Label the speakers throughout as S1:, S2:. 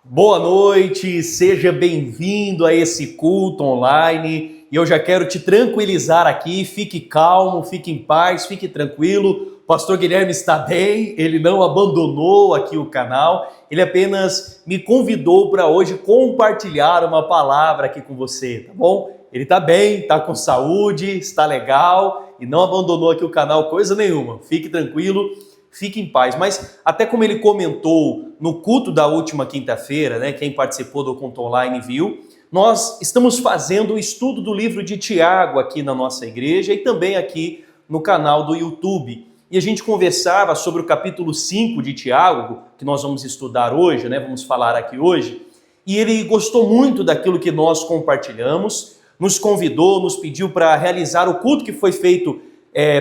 S1: Boa noite, seja bem-vindo a esse culto online. E eu já quero te tranquilizar aqui, fique calmo, fique em paz, fique tranquilo. O pastor Guilherme está bem, ele não abandonou aqui o canal, ele apenas me convidou para hoje compartilhar uma palavra aqui com você, tá bom? Ele está bem, está com saúde, está legal e não abandonou aqui o canal coisa nenhuma. Fique tranquilo. Fique em paz, mas até como ele comentou no culto da última quinta-feira, né, quem participou do culto online viu, nós estamos fazendo o estudo do livro de Tiago aqui na nossa igreja e também aqui no canal do YouTube. E a gente conversava sobre o capítulo 5 de Tiago, que nós vamos estudar hoje, né, vamos falar aqui hoje, e ele gostou muito daquilo que nós compartilhamos, nos convidou, nos pediu para realizar o culto que foi feito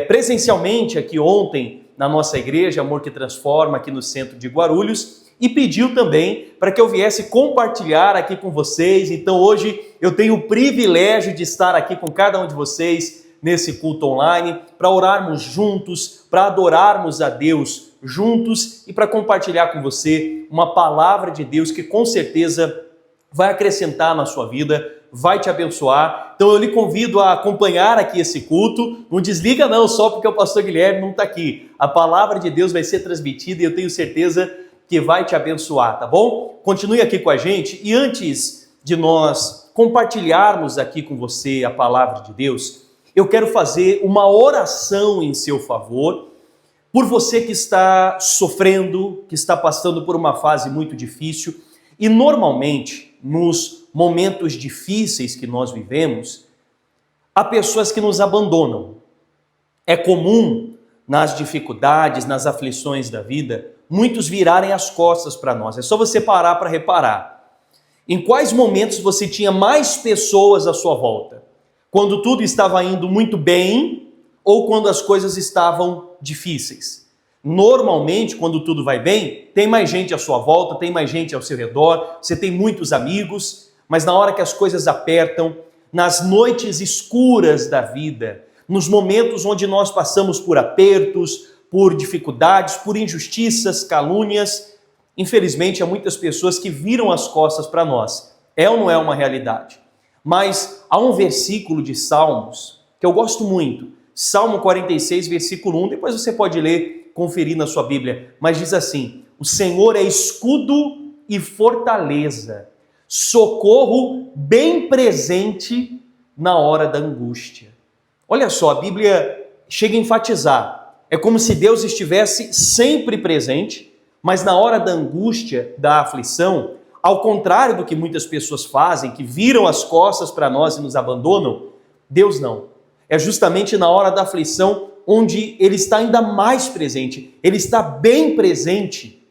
S1: presencialmente aqui ontem, na nossa igreja, Amor que Transforma, aqui no centro de Guarulhos, e pediu também para que eu viesse compartilhar aqui com vocês. Então hoje eu tenho o privilégio de estar aqui com cada um de vocês nesse culto online, para orarmos juntos, para adorarmos a Deus juntos e para compartilhar com você uma palavra de Deus que com certeza vai acrescentar na sua vida, vai te abençoar. Então eu lhe convido a acompanhar aqui esse culto. Não desliga não, só porque o pastor Guilherme não está aqui. A palavra de Deus vai ser transmitida e eu tenho certeza que vai te abençoar, tá bom? Continue aqui com a gente. E antes de nós compartilharmos aqui com você a palavra de Deus, eu quero fazer uma oração em seu favor, por você que está sofrendo, que está passando por uma fase muito difícil. E normalmente, nos momentos difíceis que nós vivemos, há pessoas que nos abandonam. É comum nas dificuldades, nas aflições da vida, muitos virarem as costas para nós. É só você parar para reparar. Em quais momentos você tinha mais pessoas à sua volta? Quando tudo estava indo muito bem ou quando as coisas estavam difíceis? Normalmente, quando tudo vai bem, tem mais gente à sua volta, tem mais gente ao seu redor, você tem muitos amigos, mas na hora que as coisas apertam, nas noites escuras da vida, nos momentos onde nós passamos por apertos, por dificuldades, por injustiças, calúnias, infelizmente há muitas pessoas que viram as costas para nós. É ou não é uma realidade? Mas há um versículo de Salmos que eu gosto muito, Salmo 46, versículo 1, depois você pode ler, conferir na sua Bíblia, mas diz assim: o Senhor é escudo e fortaleza, socorro bem presente na hora da angústia. Olha só, a Bíblia chega a enfatizar, é como se Deus estivesse sempre presente, mas na hora da angústia, da aflição, ao contrário do que muitas pessoas fazem, que viram as costas para nós e nos abandonam, Deus não. É justamente na hora da aflição onde Ele está ainda mais presente. Ele está bem presente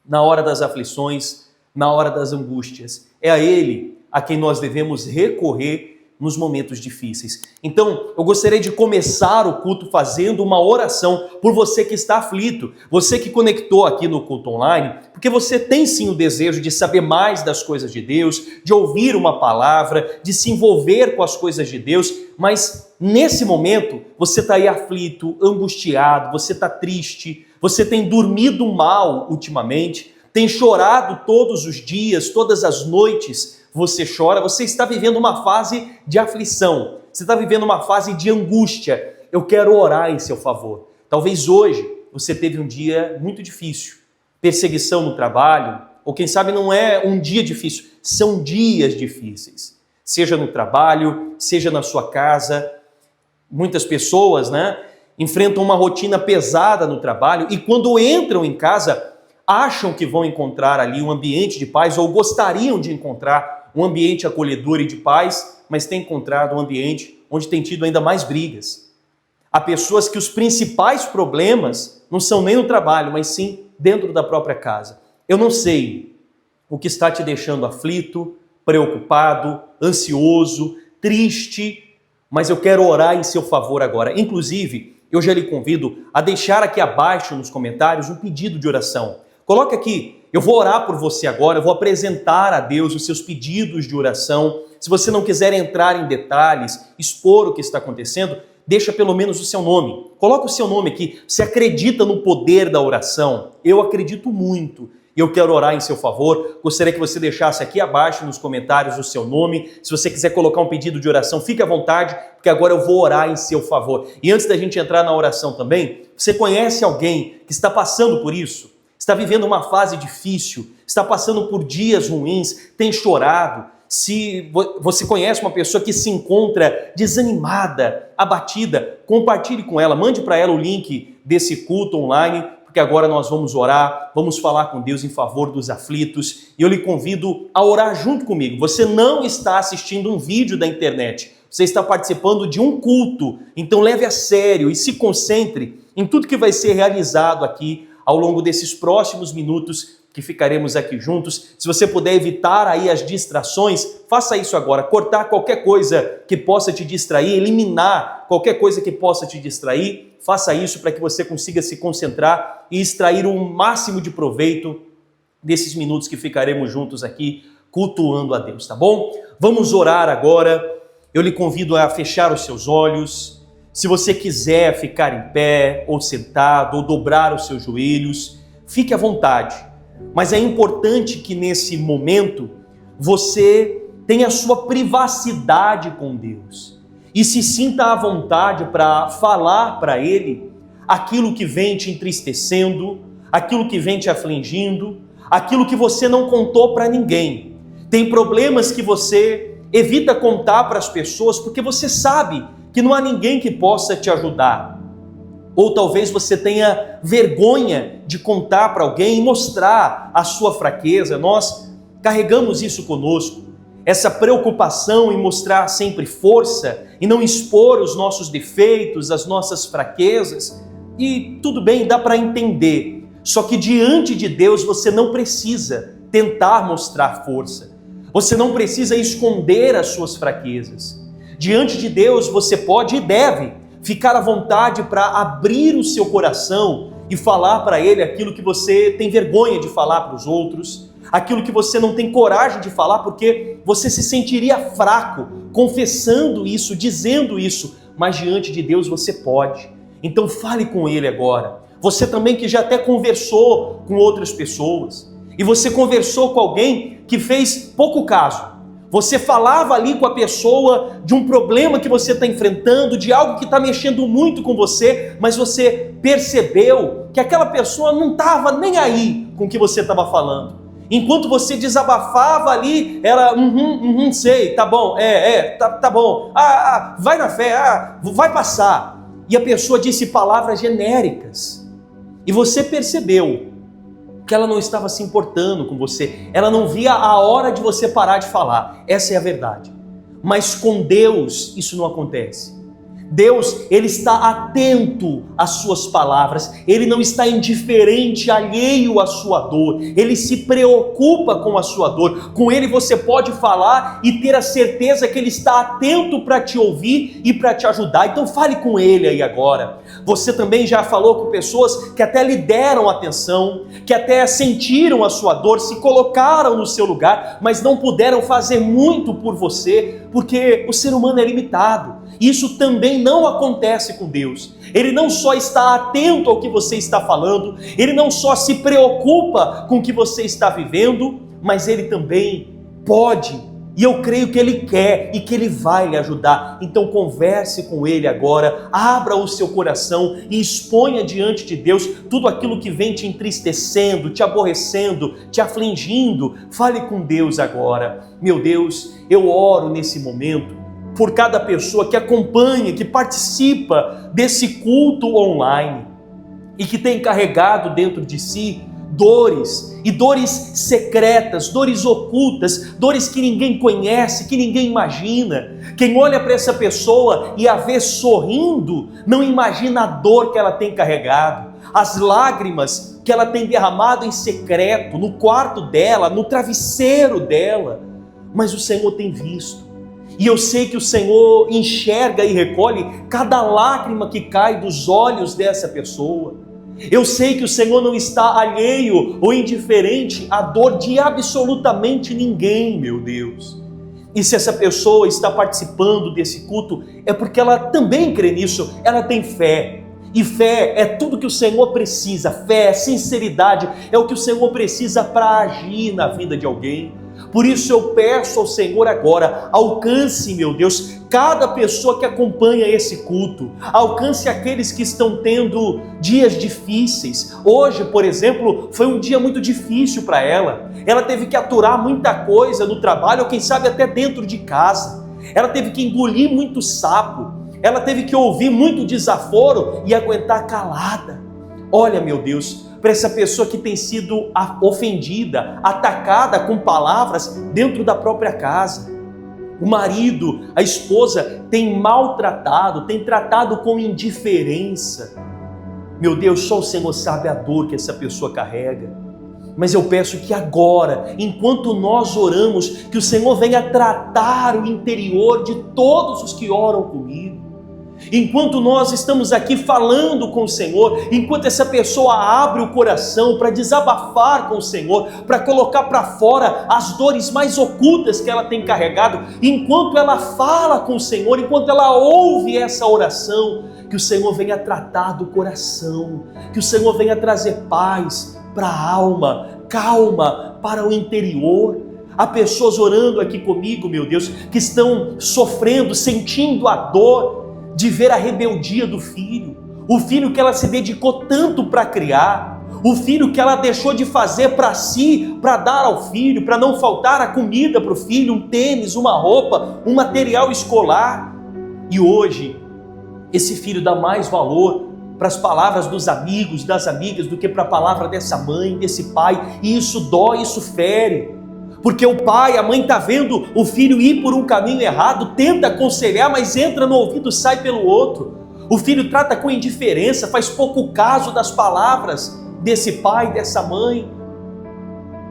S1: na hora das aflições, na hora das angústias. É a Ele a quem nós devemos recorrer nos momentos difíceis. Então, eu gostaria de começar o culto fazendo uma oração por você que está aflito, você que conectou aqui no culto online, porque você tem sim o desejo de saber mais das coisas de Deus, de ouvir uma palavra, de se envolver com as coisas de Deus, mas nesse momento você está aí aflito, angustiado, você está triste, você tem dormido mal ultimamente, tem chorado todos os dias, todas as noites, você chora, você está vivendo uma fase de aflição, você está vivendo uma fase de angústia. Eu quero orar em seu favor. Talvez hoje você teve um dia muito difícil, perseguição no trabalho, ou quem sabe não é um dia difícil, são dias difíceis. Seja no trabalho, seja na sua casa. Muitas pessoas, enfrentam uma rotina pesada no trabalho e quando entram em casa, acham que vão encontrar ali um ambiente de paz ou gostariam de encontrar um ambiente acolhedor e de paz, mas tem encontrado um ambiente onde tem tido ainda mais brigas. Há pessoas que os principais problemas não são nem no trabalho, mas sim dentro da própria casa. Eu não sei o que está te deixando aflito, preocupado, ansioso, triste, mas eu quero orar em seu favor agora. Inclusive, eu já lhe convido a deixar aqui abaixo nos comentários um pedido de oração. Coloque aqui, eu vou orar por você agora, eu vou apresentar a Deus os seus pedidos de oração. Se você não quiser entrar em detalhes, expor o que está acontecendo, deixa pelo menos o seu nome. Coloca o seu nome aqui. Você acredita no poder da oração? Eu acredito muito. e eu quero orar em seu favor. Gostaria que você deixasse aqui abaixo nos comentários o seu nome. Se você quiser colocar um pedido de oração, fique à vontade, porque agora eu vou orar em seu favor. E antes da gente entrar na oração também, você conhece alguém que está passando por isso? Está vivendo uma fase difícil, está passando por dias ruins, tem chorado? Se você conhece uma pessoa que se encontra desanimada, abatida, compartilhe com ela, mande para ela o link desse culto online, porque agora nós vamos orar, vamos falar com Deus em favor dos aflitos, e eu lhe convido a orar junto comigo. Você não está assistindo um vídeo da internet, você está participando de um culto, então leve a sério e se concentre em tudo que vai ser realizado aqui ao longo desses próximos minutos que ficaremos aqui juntos. Se você puder evitar aí as distrações, faça isso agora, cortar qualquer coisa que possa te distrair, eliminar qualquer coisa que possa te distrair, faça isso para que você consiga se concentrar e extrair o máximo de proveito desses minutos que ficaremos juntos aqui, cultuando a Deus, tá bom? Vamos orar agora, eu lhe convido a fechar os seus olhos. Se você quiser ficar em pé, ou sentado, ou dobrar os seus joelhos, fique à vontade. Mas é importante que nesse momento você tenha a sua privacidade com Deus e se sinta à vontade para falar para Ele aquilo que vem te entristecendo, aquilo que vem te afligindo, aquilo que você não contou para ninguém. Tem problemas que você evita contar para as pessoas porque você sabe que não há ninguém que possa te ajudar. Ou talvez você tenha vergonha de contar para alguém e mostrar a sua fraqueza. Nós carregamos isso conosco, essa preocupação em mostrar sempre força e não expor os nossos defeitos, as nossas fraquezas. E tudo bem, dá para entender. Só que diante de Deus você não precisa tentar mostrar força. Você não precisa esconder as suas fraquezas. Diante de Deus você pode e deve ficar à vontade para abrir o seu coração e falar para Ele aquilo que você tem vergonha de falar para os outros, aquilo que você não tem coragem de falar porque você se sentiria fraco confessando isso, dizendo isso, mas diante de Deus você pode. Então fale com Ele agora. Você também que já até conversou com outras pessoas e você conversou com alguém que fez pouco caso. Você falava ali com a pessoa de um problema que você está enfrentando, de algo que está mexendo muito com você, mas você percebeu que aquela pessoa não estava nem aí com o que você estava falando. Enquanto você desabafava ali, ela, sei, tá bom, tá bom, vai na fé, vai passar. E a pessoa disse palavras genéricas. E você percebeu que ela não estava se importando com você, ela não via a hora de você parar de falar. Essa é a verdade. Mas com Deus isso não acontece. Deus, Ele está atento às suas palavras, Ele não está indiferente, alheio à sua dor, Ele se preocupa com a sua dor. Com Ele você pode falar e ter a certeza que Ele está atento para te ouvir e para te ajudar. Então fale com Ele aí agora. Você também já falou com pessoas que até lhe deram atenção, que até sentiram a sua dor, se colocaram no seu lugar, mas não puderam fazer muito por você, porque o ser humano é limitado. Isso também não acontece com Deus. Ele não só está atento ao que você está falando, Ele não só se preocupa com o que você está vivendo, mas Ele também pode, e eu creio que Ele quer e que Ele vai lhe ajudar. Então converse com Ele agora, abra o seu coração e exponha diante de Deus tudo aquilo que vem te entristecendo, te aborrecendo, te afligindo. Fale com Deus agora. Meu Deus, eu oro nesse momento por cada pessoa que acompanha, que participa desse culto online e que tem carregado dentro de si dores, e dores secretas, dores ocultas, dores que ninguém conhece, que ninguém imagina. Quem olha para essa pessoa e a vê sorrindo, não imagina a dor que ela tem carregado, as lágrimas que ela tem derramado em secreto, no quarto dela, no travesseiro dela. Mas o Senhor tem visto. E eu sei que o Senhor enxerga e recolhe cada lágrima que cai dos olhos dessa pessoa. Eu sei que o Senhor não está alheio ou indiferente à dor de absolutamente ninguém, meu Deus. E se essa pessoa está participando desse culto, é porque ela também crê nisso, ela tem fé. E fé é tudo que o Senhor precisa. Fé, sinceridade é o que o Senhor precisa para agir na vida de alguém. Por isso eu peço ao Senhor agora, alcance, meu Deus, cada pessoa que acompanha esse culto, alcance aqueles que estão tendo dias difíceis. Hoje, por exemplo, foi um dia muito difícil para ela. Ela teve que aturar muita coisa no trabalho, ou quem sabe até dentro de casa. Ela teve que engolir muito sapo. Ela teve que ouvir muito desaforo e aguentar calada. Olha, meu Deus, para essa pessoa que tem sido ofendida, atacada com palavras dentro da própria casa. O marido, a esposa tem maltratado, tem tratado com indiferença. Meu Deus, só o Senhor sabe a dor que essa pessoa carrega. Mas eu peço que agora, enquanto nós oramos, que o Senhor venha tratar o interior de todos os que oram comigo. Enquanto nós estamos aqui falando com o Senhor, enquanto essa pessoa abre o coração para desabafar com o Senhor, para colocar para fora as dores mais ocultas que ela tem carregado, enquanto ela fala com o Senhor, enquanto ela ouve essa oração, que o Senhor venha tratar do coração, que o Senhor venha trazer paz para a alma, calma para o interior. Há pessoas orando aqui comigo, meu Deus, que estão sofrendo, sentindo a dor de ver a rebeldia do filho, o filho que ela se dedicou tanto para criar, o filho que ela deixou de fazer para si, para dar ao filho, para não faltar a comida para o filho, um tênis, uma roupa, um material escolar. E hoje, esse filho dá mais valor para as palavras dos amigos, das amigas, do que para a palavra dessa mãe, desse pai, e isso dói, isso fere. Porque o pai, a mãe está vendo o filho ir por um caminho errado, tenta aconselhar, mas entra no ouvido, sai pelo outro. O filho trata com indiferença, faz pouco caso das palavras desse pai, dessa mãe.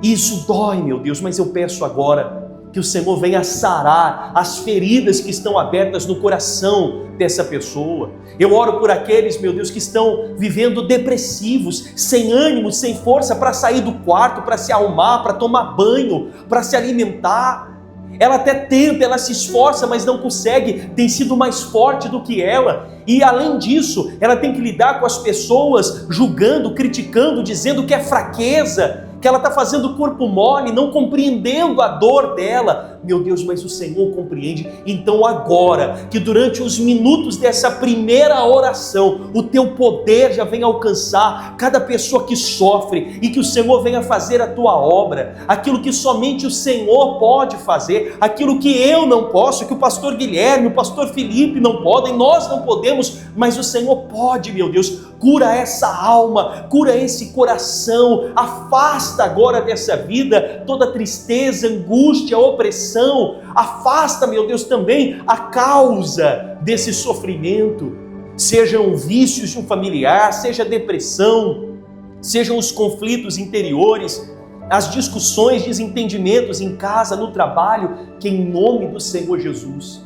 S1: Isso dói, meu Deus, mas eu peço agora que o Senhor venha sarar as feridas que estão abertas no coração dessa pessoa. Eu oro por aqueles, meu Deus, que estão vivendo depressivos, sem ânimo, sem força para sair do quarto, para se arrumar, para tomar banho, para se alimentar. Ela até tenta, ela se esforça, mas não consegue, tem sido mais forte do que ela. E além disso, ela tem que lidar com as pessoas julgando, criticando, dizendo que é fraqueza, que ela está fazendo corpo mole, não compreendendo a dor dela. Meu Deus, mas o Senhor compreende. Então agora, que durante os minutos dessa primeira oração, o teu poder já venha alcançar cada pessoa que sofre, e que o Senhor venha fazer a tua obra, aquilo que somente o Senhor pode fazer, aquilo que eu não posso, que o pastor Guilherme, o pastor Felipe não podem, nós não podemos, mas o Senhor pode, meu Deus. Cura essa alma, cura esse coração, afasta agora dessa vida toda tristeza, angústia, opressão, afasta, meu Deus, também a causa desse sofrimento, sejam vícios de um familiar, seja depressão, sejam os conflitos interiores, as discussões, desentendimentos em casa, no trabalho, que em nome do Senhor Jesus,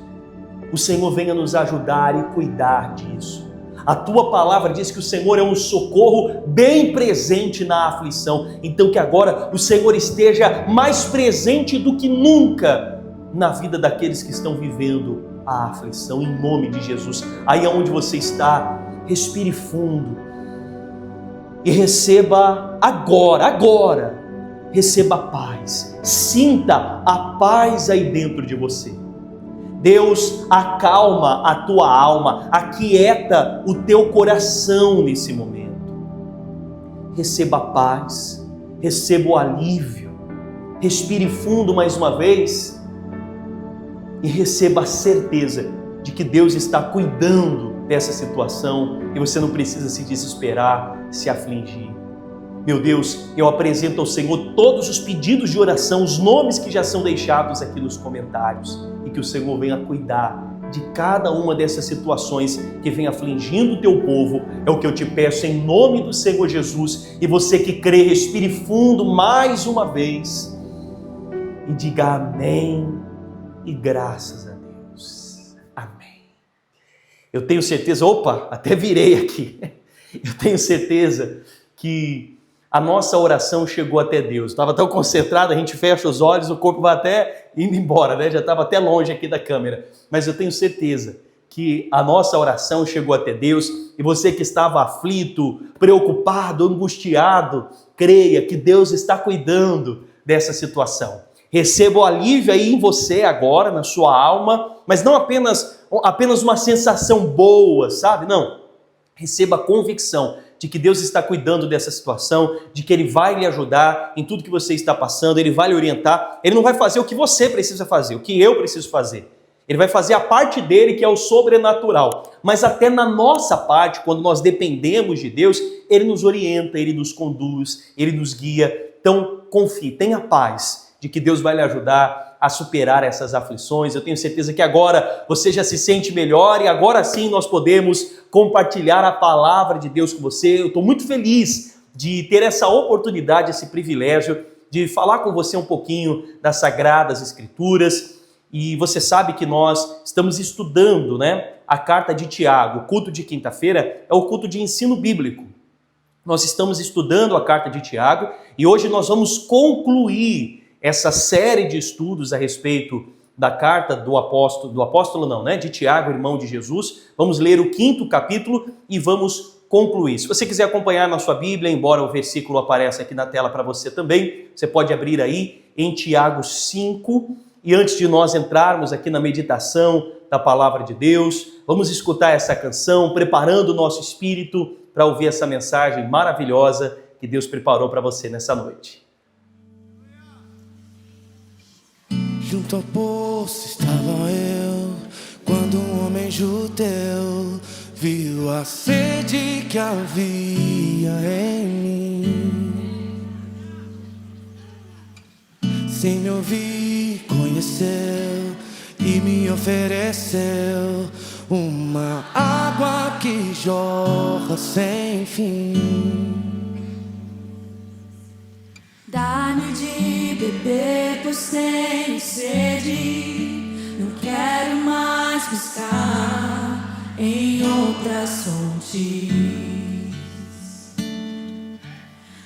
S1: o Senhor venha nos ajudar e cuidar disso. A tua palavra diz que o Senhor é um socorro bem presente na aflição. Então que agora o Senhor esteja mais presente do que nunca na vida daqueles que estão vivendo a aflição, em nome de Jesus. Aí onde você está, respire fundo e receba agora, receba a paz. Sinta a paz aí dentro de você. Deus acalma a tua alma, aquieta o teu coração nesse momento. Receba a paz, receba o alívio, respire fundo mais uma vez e receba a certeza de que Deus está cuidando dessa situação e você não precisa se desesperar, se afligir. Meu Deus, eu apresento ao Senhor todos os pedidos de oração, os nomes que já são deixados aqui nos comentários, e que o Senhor venha cuidar de cada uma dessas situações que vem afligindo o teu povo. É o que eu te peço em nome do Senhor Jesus. E você que crê, respire fundo mais uma vez e diga amém e graças a Deus. Amém. Eu tenho certeza, até virei aqui. Eu tenho certeza que a nossa oração chegou até Deus. Estava tão concentrado, a gente fecha os olhos, o corpo vai até indo embora, né? Já estava até longe aqui da câmera. Mas eu tenho certeza que a nossa oração chegou até Deus, e você que estava aflito, preocupado, angustiado, creia que Deus está cuidando dessa situação. Receba o alívio aí em você agora, na sua alma, mas não apenas uma sensação boa, sabe? Não. Receba a convicção de que Deus está cuidando dessa situação, de que Ele vai lhe ajudar em tudo que você está passando, Ele vai lhe orientar. Ele não vai fazer o que você precisa fazer, o que eu preciso fazer. Ele vai fazer a parte dele, que é o sobrenatural. Mas até na nossa parte, quando nós dependemos de Deus, Ele nos orienta, Ele nos conduz, Ele nos guia. Então, confie, tenha paz de que Deus vai lhe ajudar a superar essas aflições. Eu tenho certeza que agora você já se sente melhor e agora sim nós podemos compartilhar a palavra de Deus com você. Eu estou muito feliz de ter essa oportunidade, esse privilégio de falar com você um pouquinho das Sagradas Escrituras. E você sabe que nós estamos estudando, a carta de Tiago. O culto de quinta-feira é o culto de ensino bíblico. Nós estamos estudando a carta de Tiago e hoje nós vamos concluir essa série de estudos a respeito da carta de Tiago, irmão de Jesus. Vamos ler o 5º capítulo e vamos concluir. Se você quiser acompanhar na sua Bíblia, embora o versículo apareça aqui na tela para você também, você pode abrir aí em Tiago 5. E antes de nós entrarmos aqui na meditação da palavra de Deus, vamos escutar essa canção, preparando o nosso espírito para ouvir essa mensagem maravilhosa que Deus preparou para você nessa noite.
S2: Junto ao poço estava eu, quando um homem judeu viu a sede que havia em mim. Sem me ouvir, conheceu e me ofereceu uma água que jorra sem fim.
S3: Dá-me de beber, pois tenho sede. Não quero mais buscar em outras fontes.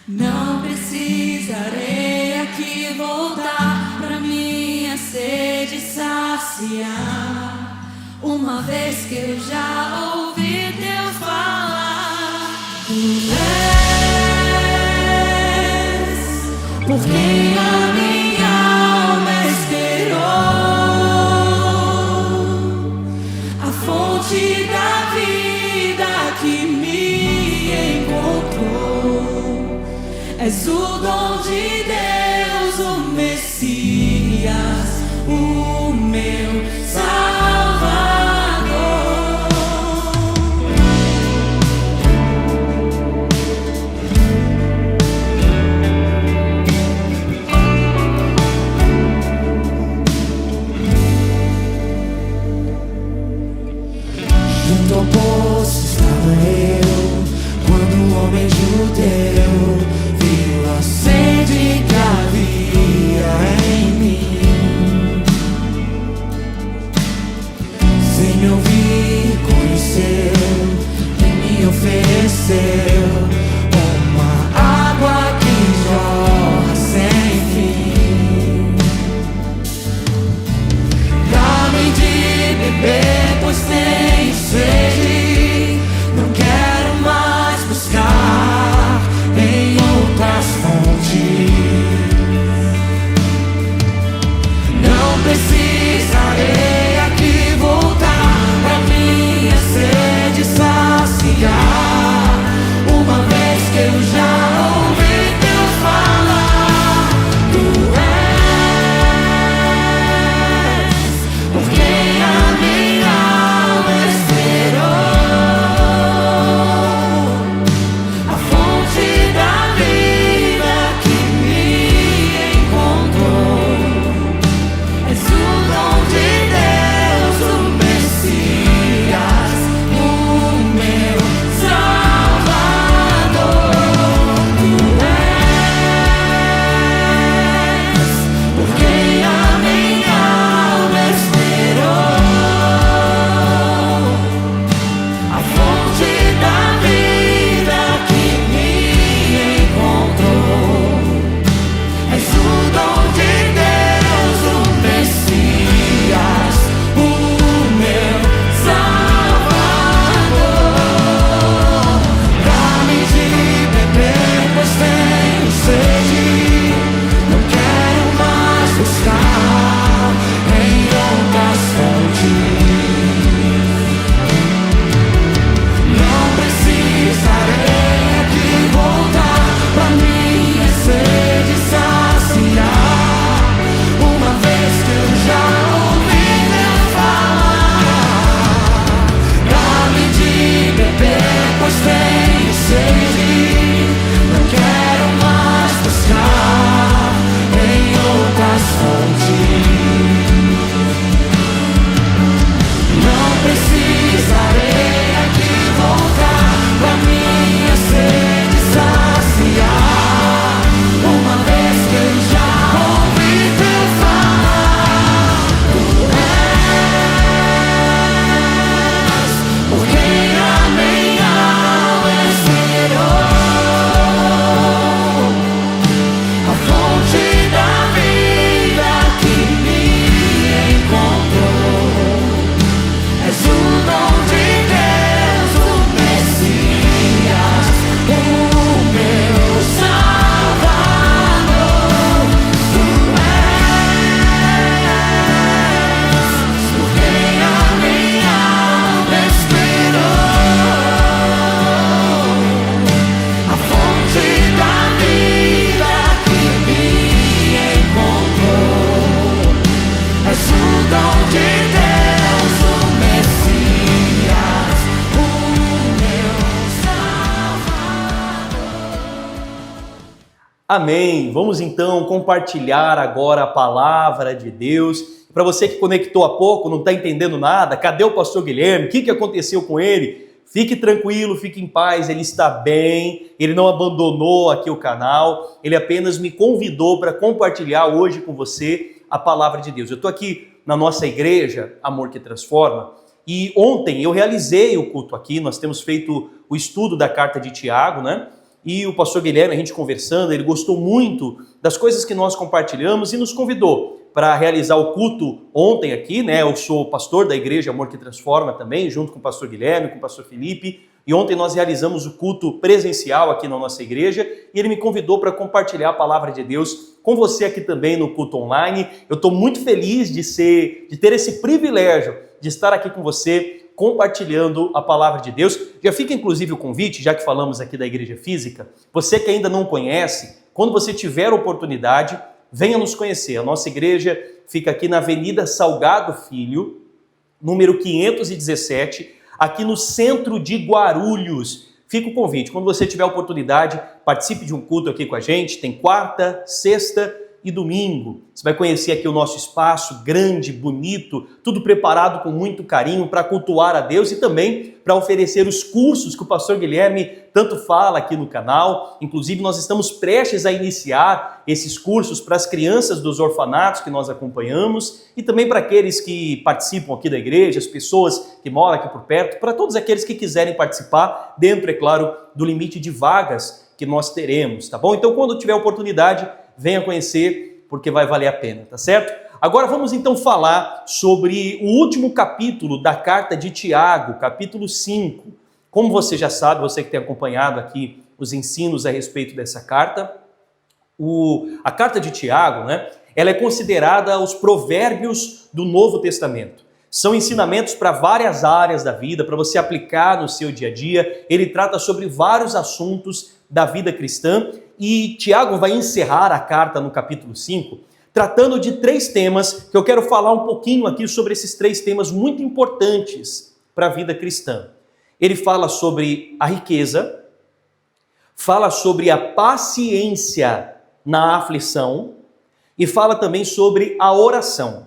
S3: Não precisarei aqui voltar pra minha sede saciar, uma vez que eu já ouvi Deus falar. Por quem a minha alma esperou, a fonte da vida que me encontrou. És o dom de Deus, o Messias, o meu Salvador.
S1: Amém. Vamos então compartilhar agora a palavra de Deus. Para você que conectou há pouco, não está entendendo nada, cadê o pastor Guilherme? O que aconteceu com ele? Fique tranquilo, fique em paz, ele está bem, ele não abandonou aqui o canal, ele apenas me convidou para compartilhar hoje com você a palavra de Deus. Eu estou aqui na nossa igreja, Amor que Transforma, e ontem eu realizei o culto aqui, nós temos feito o estudo da carta de Tiago, né? E o pastor Guilherme, a gente conversando, ele gostou muito das coisas que nós compartilhamos e nos convidou para realizar o culto ontem aqui, né? Eu sou pastor da igreja Amor que Transforma também, junto com o pastor Guilherme, com o pastor Felipe, e ontem nós realizamos o culto presencial aqui na nossa igreja e ele me convidou para compartilhar a palavra de Deus com você aqui também no culto online. Eu estou muito feliz de ter esse privilégio de estar aqui com você, compartilhando a palavra de Deus. Já fica inclusive o convite, já que falamos aqui da igreja física, você que ainda não conhece, quando você tiver oportunidade, venha nos conhecer. A nossa igreja fica aqui na Avenida Salgado Filho, número 517, aqui no centro de Guarulhos. Fica o convite, quando você tiver oportunidade, participe de um culto aqui com a gente, tem quarta, sexta e domingo. Você vai conhecer aqui o nosso espaço grande, bonito, tudo preparado com muito carinho para cultuar a Deus e também para oferecer os cursos que o pastor Guilherme tanto fala aqui no canal. Inclusive nós estamos prestes a iniciar esses cursos para as crianças dos orfanatos que nós acompanhamos e também para aqueles que participam aqui da igreja, as pessoas que moram aqui por perto, para todos aqueles que quiserem participar, dentro, é claro, do limite de vagas que nós teremos, tá bom? Então quando tiver oportunidade, venha conhecer, porque vai valer a pena, tá certo? Agora vamos então falar sobre o último capítulo da carta de Tiago, capítulo 5. Como você já sabe, você que tem acompanhado aqui os ensinos a respeito dessa carta, a carta de Tiago, né, ela é considerada os provérbios do Novo Testamento. São ensinamentos para várias áreas da vida, para você aplicar no seu dia a dia. Ele trata sobre vários assuntos da vida cristã e Tiago vai encerrar a carta no capítulo 5, tratando de 3 temas, que eu quero falar um pouquinho aqui sobre esses 3 temas muito importantes para a vida cristã. Ele fala sobre a riqueza, fala sobre a paciência na aflição e fala também sobre a oração.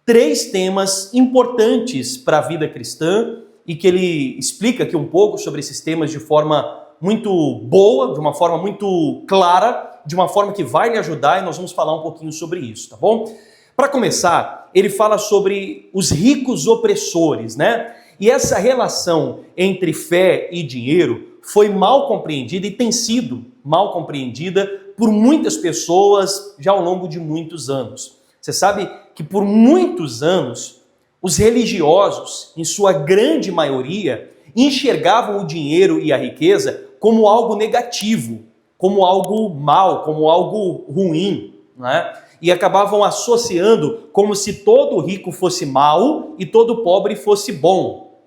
S1: 3 temas importantes para a vida cristã e que ele explica aqui um pouco sobre esses temas de forma muito boa, de uma forma muito clara, de uma forma que vai lhe ajudar e nós vamos falar um pouquinho sobre isso, tá bom? Para começar, ele fala sobre os ricos opressores, né? E essa relação entre fé e dinheiro foi mal compreendida e tem sido mal compreendida por muitas pessoas já ao longo de muitos anos. Você sabe que por muitos anos os religiosos, em sua grande maioria, enxergavam o dinheiro e a riqueza como algo negativo, como algo mal, como algo ruim, né? E acabavam associando como se todo rico fosse mau e todo pobre fosse bom,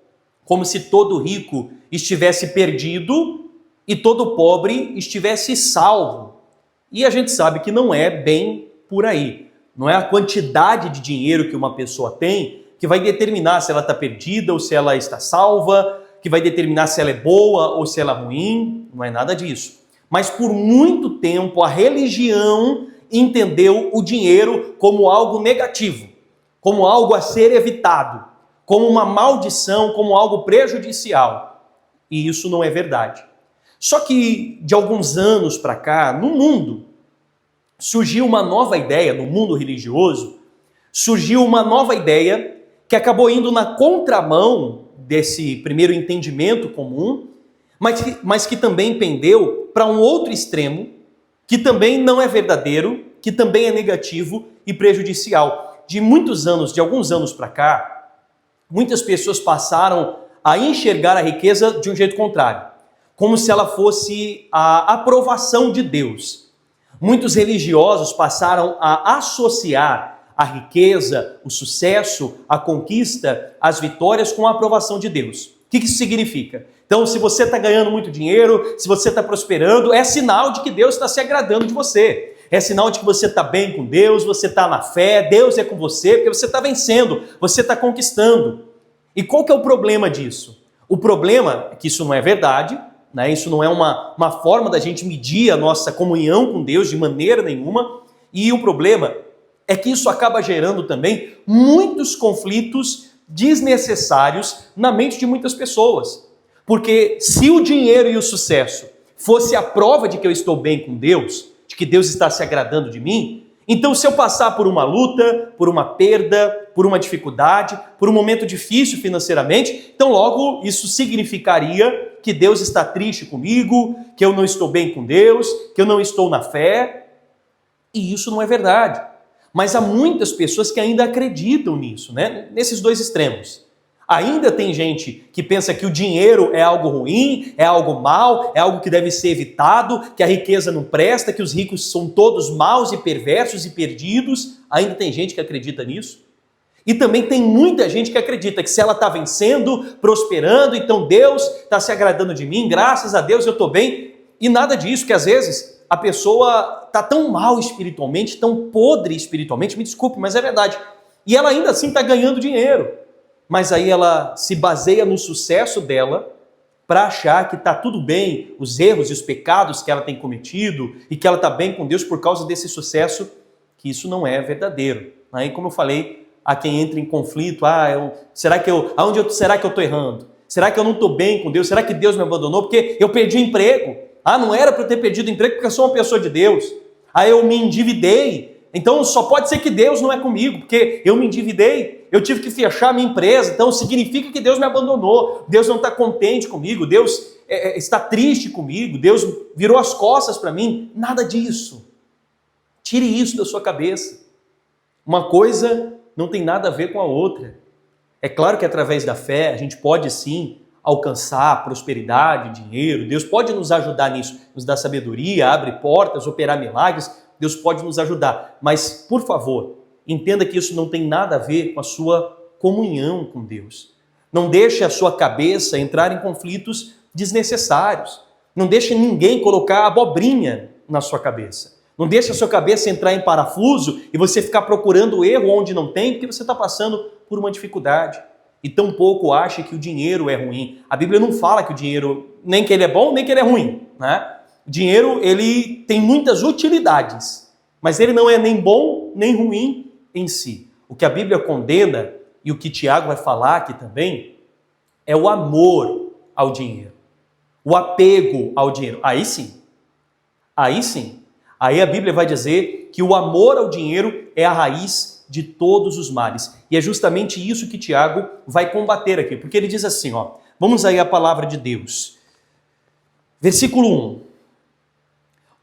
S1: como se todo rico estivesse perdido e todo pobre estivesse salvo. E a gente sabe que não é bem por aí. Não é a quantidade de dinheiro que uma pessoa tem que vai determinar se ela está perdida ou se ela está salva, que vai determinar se ela é boa ou se ela é ruim, não é nada disso. Mas por muito tempo a religião entendeu o dinheiro como algo negativo, como algo a ser evitado, como uma maldição, como algo prejudicial. E isso não é verdade. Só que de alguns anos para cá, no mundo, surgiu uma nova ideia, no mundo religioso, surgiu uma nova ideia que acabou indo na contramão desse primeiro entendimento comum, mas que também pendeu para um outro extremo, que também não é verdadeiro, que também é negativo e prejudicial. De alguns anos para cá, muitas pessoas passaram a enxergar a riqueza de um jeito contrário, como se ela fosse a aprovação de Deus. Muitos religiosos passaram a associar a riqueza, o sucesso, a conquista, as vitórias com a aprovação de Deus. O que isso significa? Então, se você está ganhando muito dinheiro, se você está prosperando, é sinal de que Deus está se agradando de você. É sinal de que você está bem com Deus, você está na fé, Deus é com você, porque você está vencendo, você está conquistando. E qual que é o problema disso? O problema é que isso não é verdade, né? Isso não é uma forma da gente medir a nossa comunhão com Deus de maneira nenhuma. E o problema é que isso acaba gerando também muitos conflitos desnecessários na mente de muitas pessoas. Porque se o dinheiro e o sucesso fosse a prova de que eu estou bem com Deus, de que Deus está se agradando de mim, então se eu passar por uma luta, por uma perda, por uma dificuldade, por um momento difícil financeiramente, então logo isso significaria que Deus está triste comigo, que eu não estou bem com Deus, que eu não estou na fé. E isso não é verdade. Mas há muitas pessoas que ainda acreditam nisso, né? Nesses dois extremos. Ainda tem gente que pensa que o dinheiro é algo ruim, é algo mal, é algo que deve ser evitado, que a riqueza não presta, que os ricos são todos maus e perversos e perdidos. Ainda tem gente que acredita nisso. E também tem muita gente que acredita que se ela está vencendo, prosperando, então Deus está se agradando de mim, graças a Deus eu estou bem. E nada disso, que às vezes a pessoa está tão mal espiritualmente, tão podre espiritualmente, me desculpe, mas é verdade. E ela ainda assim está ganhando dinheiro. Mas aí ela se baseia no sucesso dela para achar que está tudo bem, os erros e os pecados que ela tem cometido e que ela está bem com Deus por causa desse sucesso, que isso não é verdadeiro. Aí, como eu falei, há quem entra em conflito, será que eu estou errando? Será que eu não estou bem com Deus? Será que Deus me abandonou porque eu perdi o emprego? Não era para eu ter perdido o emprego porque eu sou uma pessoa de Deus. Eu me endividei. Então só pode ser que Deus não é comigo, porque eu me endividei, eu tive que fechar a minha empresa, então significa que Deus me abandonou, Deus não está contente comigo, Deus está triste comigo, Deus virou as costas para mim. Nada disso. Tire isso da sua cabeça. Uma coisa não tem nada a ver com a outra. É claro que através da fé a gente pode sim alcançar prosperidade, dinheiro, Deus pode nos ajudar nisso, nos dar sabedoria, abre portas, operar milagres, Deus pode nos ajudar, mas, por favor, entenda que isso não tem nada a ver com a sua comunhão com Deus. Não deixe a sua cabeça entrar em conflitos desnecessários. Não deixe ninguém colocar abobrinha na sua cabeça. Não deixe a sua cabeça entrar em parafuso e você ficar procurando erro onde não tem, porque você está passando por uma dificuldade. E tampouco ache que o dinheiro é ruim. A Bíblia não fala que o dinheiro, nem que ele é bom, nem que ele é ruim, né? O dinheiro, ele tem muitas utilidades, mas ele não é nem bom, nem ruim em si. O que a Bíblia condena, e o que Tiago vai falar aqui também, é o amor ao dinheiro, o apego ao dinheiro. Aí sim. Aí a Bíblia vai dizer que o amor ao dinheiro é a raiz de todos os males. E é justamente isso que Tiago vai combater aqui, porque ele diz assim, vamos aí à palavra de Deus. Versículo 1.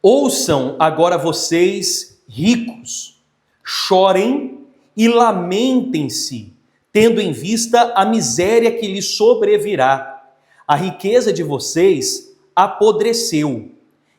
S1: Ouçam agora vocês ricos, chorem e lamentem-se, tendo em vista a miséria que lhes sobrevirá. A riqueza de vocês apodreceu,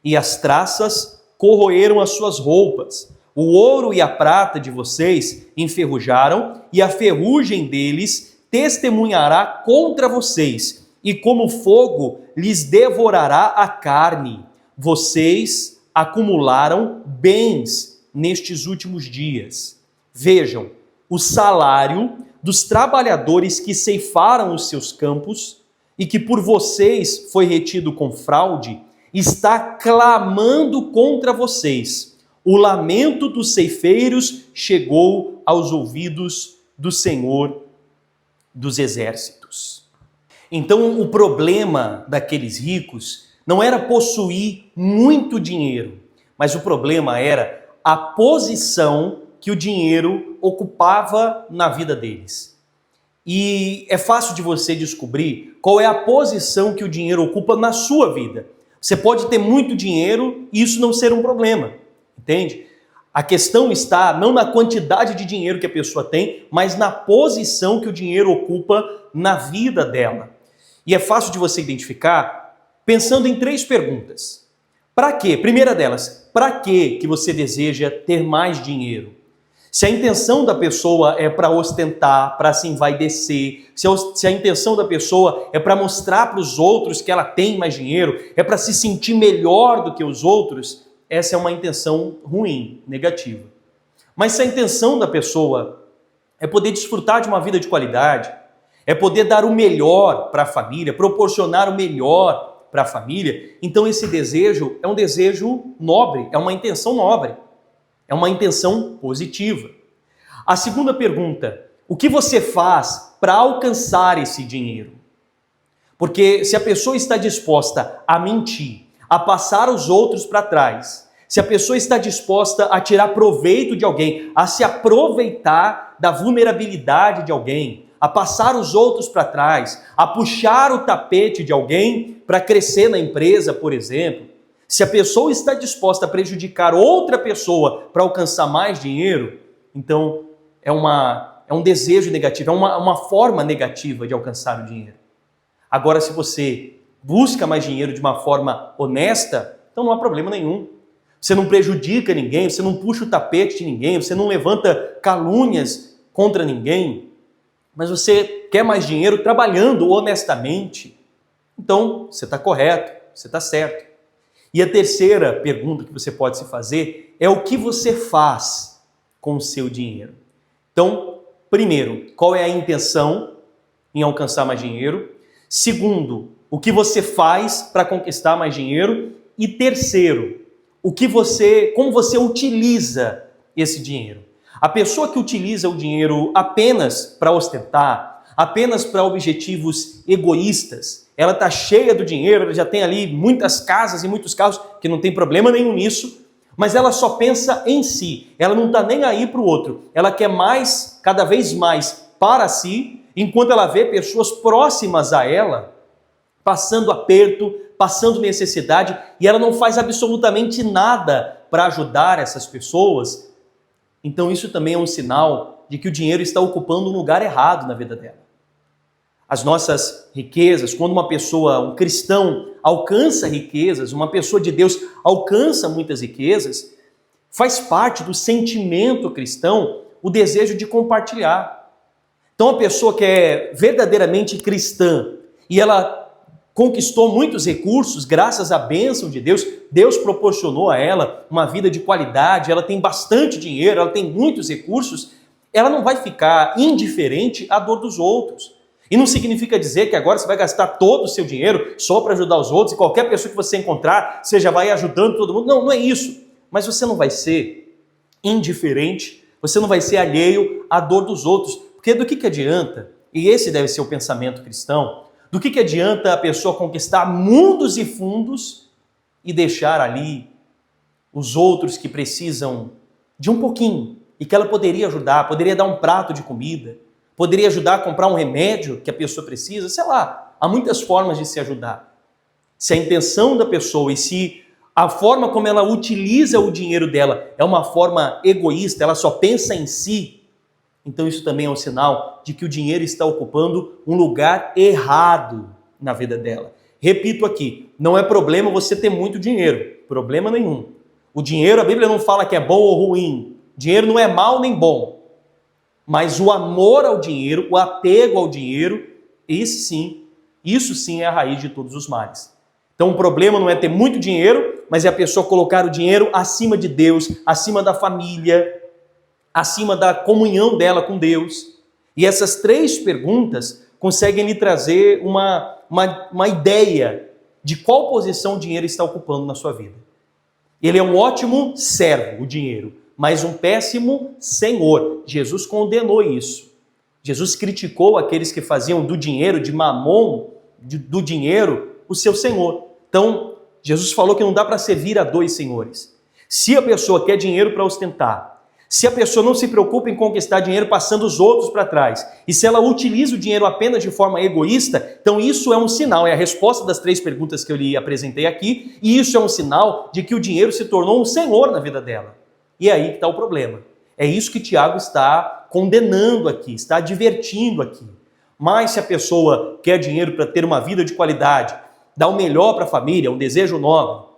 S1: e as traças corroeram as suas roupas. O ouro e a prata de vocês enferrujaram, e a ferrugem deles testemunhará contra vocês, e como fogo lhes devorará a carne. Vocês acumularam bens nestes últimos dias. Vejam, o salário dos trabalhadores que ceifaram os seus campos e que por vocês foi retido com fraude, está clamando contra vocês. O lamento dos ceifeiros chegou aos ouvidos do Senhor dos Exércitos. Então, o problema daqueles ricos não era possuir muito dinheiro, mas o problema era a posição que o dinheiro ocupava na vida deles. E é fácil de você descobrir qual é a posição que o dinheiro ocupa na sua vida. Você pode ter muito dinheiro e isso não ser um problema, entende? A questão está não na quantidade de dinheiro que a pessoa tem, mas na posição que o dinheiro ocupa na vida dela. E é fácil de você identificar pensando em 3 perguntas. Para quê? Primeira delas, para que você deseja ter mais dinheiro? Se a intenção da pessoa é para ostentar, para se envaidecer, se a intenção da pessoa é para mostrar para os outros que ela tem mais dinheiro, é para se sentir melhor do que os outros, essa é uma intenção ruim, negativa. Mas se a intenção da pessoa é poder desfrutar de uma vida de qualidade, é poder dar o melhor para a família, proporcionar o melhor para a família, então esse desejo é um desejo nobre, é uma intenção nobre, é uma intenção positiva. A segunda pergunta: o que você faz para alcançar esse dinheiro? Porque se a pessoa está disposta a mentir, a passar os outros para trás, se a pessoa está disposta a tirar proveito de alguém, a se aproveitar da vulnerabilidade de alguém, a passar os outros para trás, a puxar o tapete de alguém para crescer na empresa, por exemplo, se a pessoa está disposta a prejudicar outra pessoa para alcançar mais dinheiro, então é um desejo negativo, é uma forma negativa de alcançar o dinheiro. Agora, se você busca mais dinheiro de uma forma honesta, então não há problema nenhum. Você não prejudica ninguém, você não puxa o tapete de ninguém, você não levanta calúnias contra ninguém, mas você quer mais dinheiro trabalhando honestamente, então você está correto, você está certo. E a terceira pergunta que você pode se fazer é o que você faz com o seu dinheiro. Então, primeiro, qual é a intenção em alcançar mais dinheiro? Segundo, o que você faz para conquistar mais dinheiro? E terceiro, como você utiliza esse dinheiro. A pessoa que utiliza o dinheiro apenas para ostentar, apenas para objetivos egoístas, ela está cheia do dinheiro, ela já tem ali muitas casas e muitos carros, que não tem problema nenhum nisso, mas ela só pensa em si, ela não está nem aí para o outro, ela quer mais, cada vez mais para si, enquanto ela vê pessoas próximas a ela passando aperto, passando necessidade, e ela não faz absolutamente nada para ajudar essas pessoas. Então isso também é um sinal de que o dinheiro está ocupando um lugar errado na vida dela. As nossas riquezas, quando uma pessoa, um cristão, alcança riquezas, uma pessoa de Deus alcança muitas riquezas, faz parte do sentimento cristão o desejo de compartilhar. Então a pessoa que é verdadeiramente cristã e ela conquistou muitos recursos graças à bênção de Deus, Deus proporcionou a ela uma vida de qualidade, ela tem bastante dinheiro, ela tem muitos recursos, ela não vai ficar indiferente à dor dos outros. E não significa dizer que agora você vai gastar todo o seu dinheiro só para ajudar os outros e qualquer pessoa que você encontrar, você já vai ajudando todo mundo. Não, não é isso. Mas você não vai ser indiferente, você não vai ser alheio à dor dos outros. Porque do que adianta, e esse deve ser o pensamento cristão, do que adianta a pessoa conquistar mundos e fundos e deixar ali os outros que precisam de um pouquinho e que ela poderia ajudar, poderia dar um prato de comida, poderia ajudar a comprar um remédio que a pessoa precisa, sei lá, há muitas formas de se ajudar. Se a intenção da pessoa e se a forma como ela utiliza o dinheiro dela é uma forma egoísta, ela só pensa em si, então isso também é um sinal de que o dinheiro está ocupando um lugar errado na vida dela. Repito aqui, não é problema você ter muito dinheiro, problema nenhum. O dinheiro, a Bíblia não fala que é bom ou ruim, dinheiro não é mal nem bom. Mas o amor ao dinheiro, o apego ao dinheiro, isso sim é a raiz de todos os males. Então o problema não é ter muito dinheiro, mas é a pessoa colocar o dinheiro acima de Deus, acima da família, acima da comunhão dela com Deus. E essas três perguntas conseguem lhe trazer uma ideia de qual posição o dinheiro está ocupando na sua vida. Ele é um ótimo servo, o dinheiro, mas um péssimo senhor. Jesus condenou isso. Jesus criticou aqueles que faziam do dinheiro, de mamon, do dinheiro, o seu senhor. Então, Jesus falou que não dá para servir a dois senhores. Se a pessoa quer dinheiro para ostentar, se a pessoa não se preocupa em conquistar dinheiro passando os outros para trás, e se ela utiliza o dinheiro apenas de forma egoísta, então isso é um sinal, é a resposta das três perguntas que eu lhe apresentei aqui, e isso é um sinal de que o dinheiro se tornou um senhor na vida dela. E é aí que está o problema. É isso que Tiago está condenando aqui, está advertindo aqui. Mas se a pessoa quer dinheiro para ter uma vida de qualidade, dar o melhor para a família, um desejo nobre,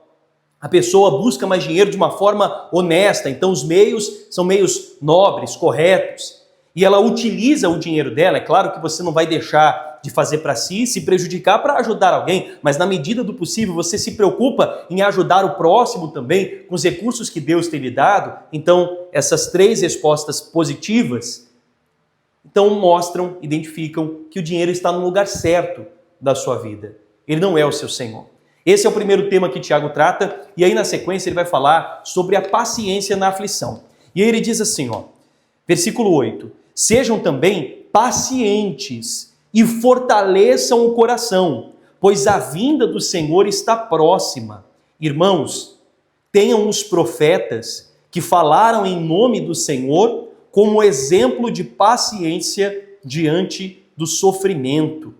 S1: a pessoa busca mais dinheiro de uma forma honesta, então os meios são meios nobres, corretos, e ela utiliza o dinheiro dela. É claro que você não vai deixar de fazer para si, se prejudicar para ajudar alguém, mas na medida do possível você se preocupa em ajudar o próximo também, com os recursos que Deus tem lhe dado. Então essas três respostas positivas, então identificam que o dinheiro está no lugar certo da sua vida. Ele não é o seu senhor. Esse é o primeiro tema que Tiago trata, e aí na sequência ele vai falar sobre a paciência na aflição. E aí ele diz assim, versículo 8: sejam também pacientes e fortaleçam o coração, pois a vinda do Senhor está próxima. Irmãos, tenham os profetas que falaram em nome do Senhor como exemplo de paciência diante do sofrimento.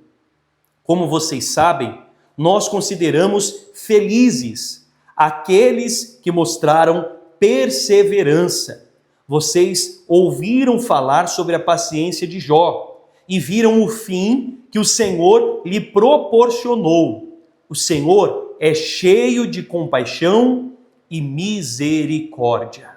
S1: Como vocês sabem, nós consideramos felizes aqueles que mostraram perseverança. Vocês ouviram falar sobre a paciência de Jó e viram o fim que o Senhor lhe proporcionou. O Senhor é cheio de compaixão e misericórdia.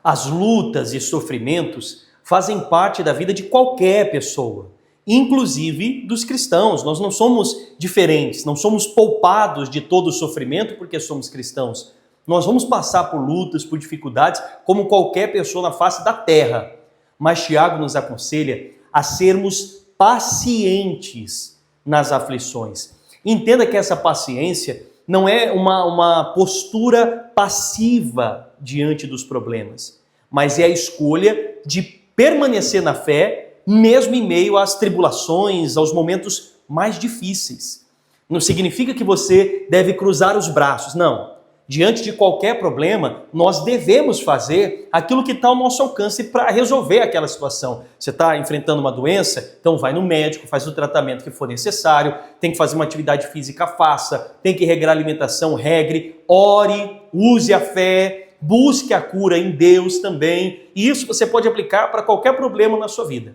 S1: As lutas e sofrimentos fazem parte da vida de qualquer pessoa, inclusive dos cristãos. Nós não somos diferentes, não somos poupados de todo o sofrimento porque somos cristãos. Nós vamos passar por lutas, por dificuldades, como qualquer pessoa na face da terra. Mas Tiago nos aconselha a sermos pacientes nas aflições. Entenda que essa paciência não é uma postura passiva diante dos problemas, mas é a escolha de permanecer na fé, mesmo em meio às tribulações, aos momentos mais difíceis. Não significa que você deve cruzar os braços, não. Diante de qualquer problema, nós devemos fazer aquilo que está ao nosso alcance para resolver aquela situação. Você está enfrentando uma doença? Então vai no médico, faz o tratamento que for necessário, tem que fazer uma atividade física, faça, tem que regrar a alimentação, regre, ore, use a fé, busque a cura em Deus também. E isso você pode aplicar para qualquer problema na sua vida.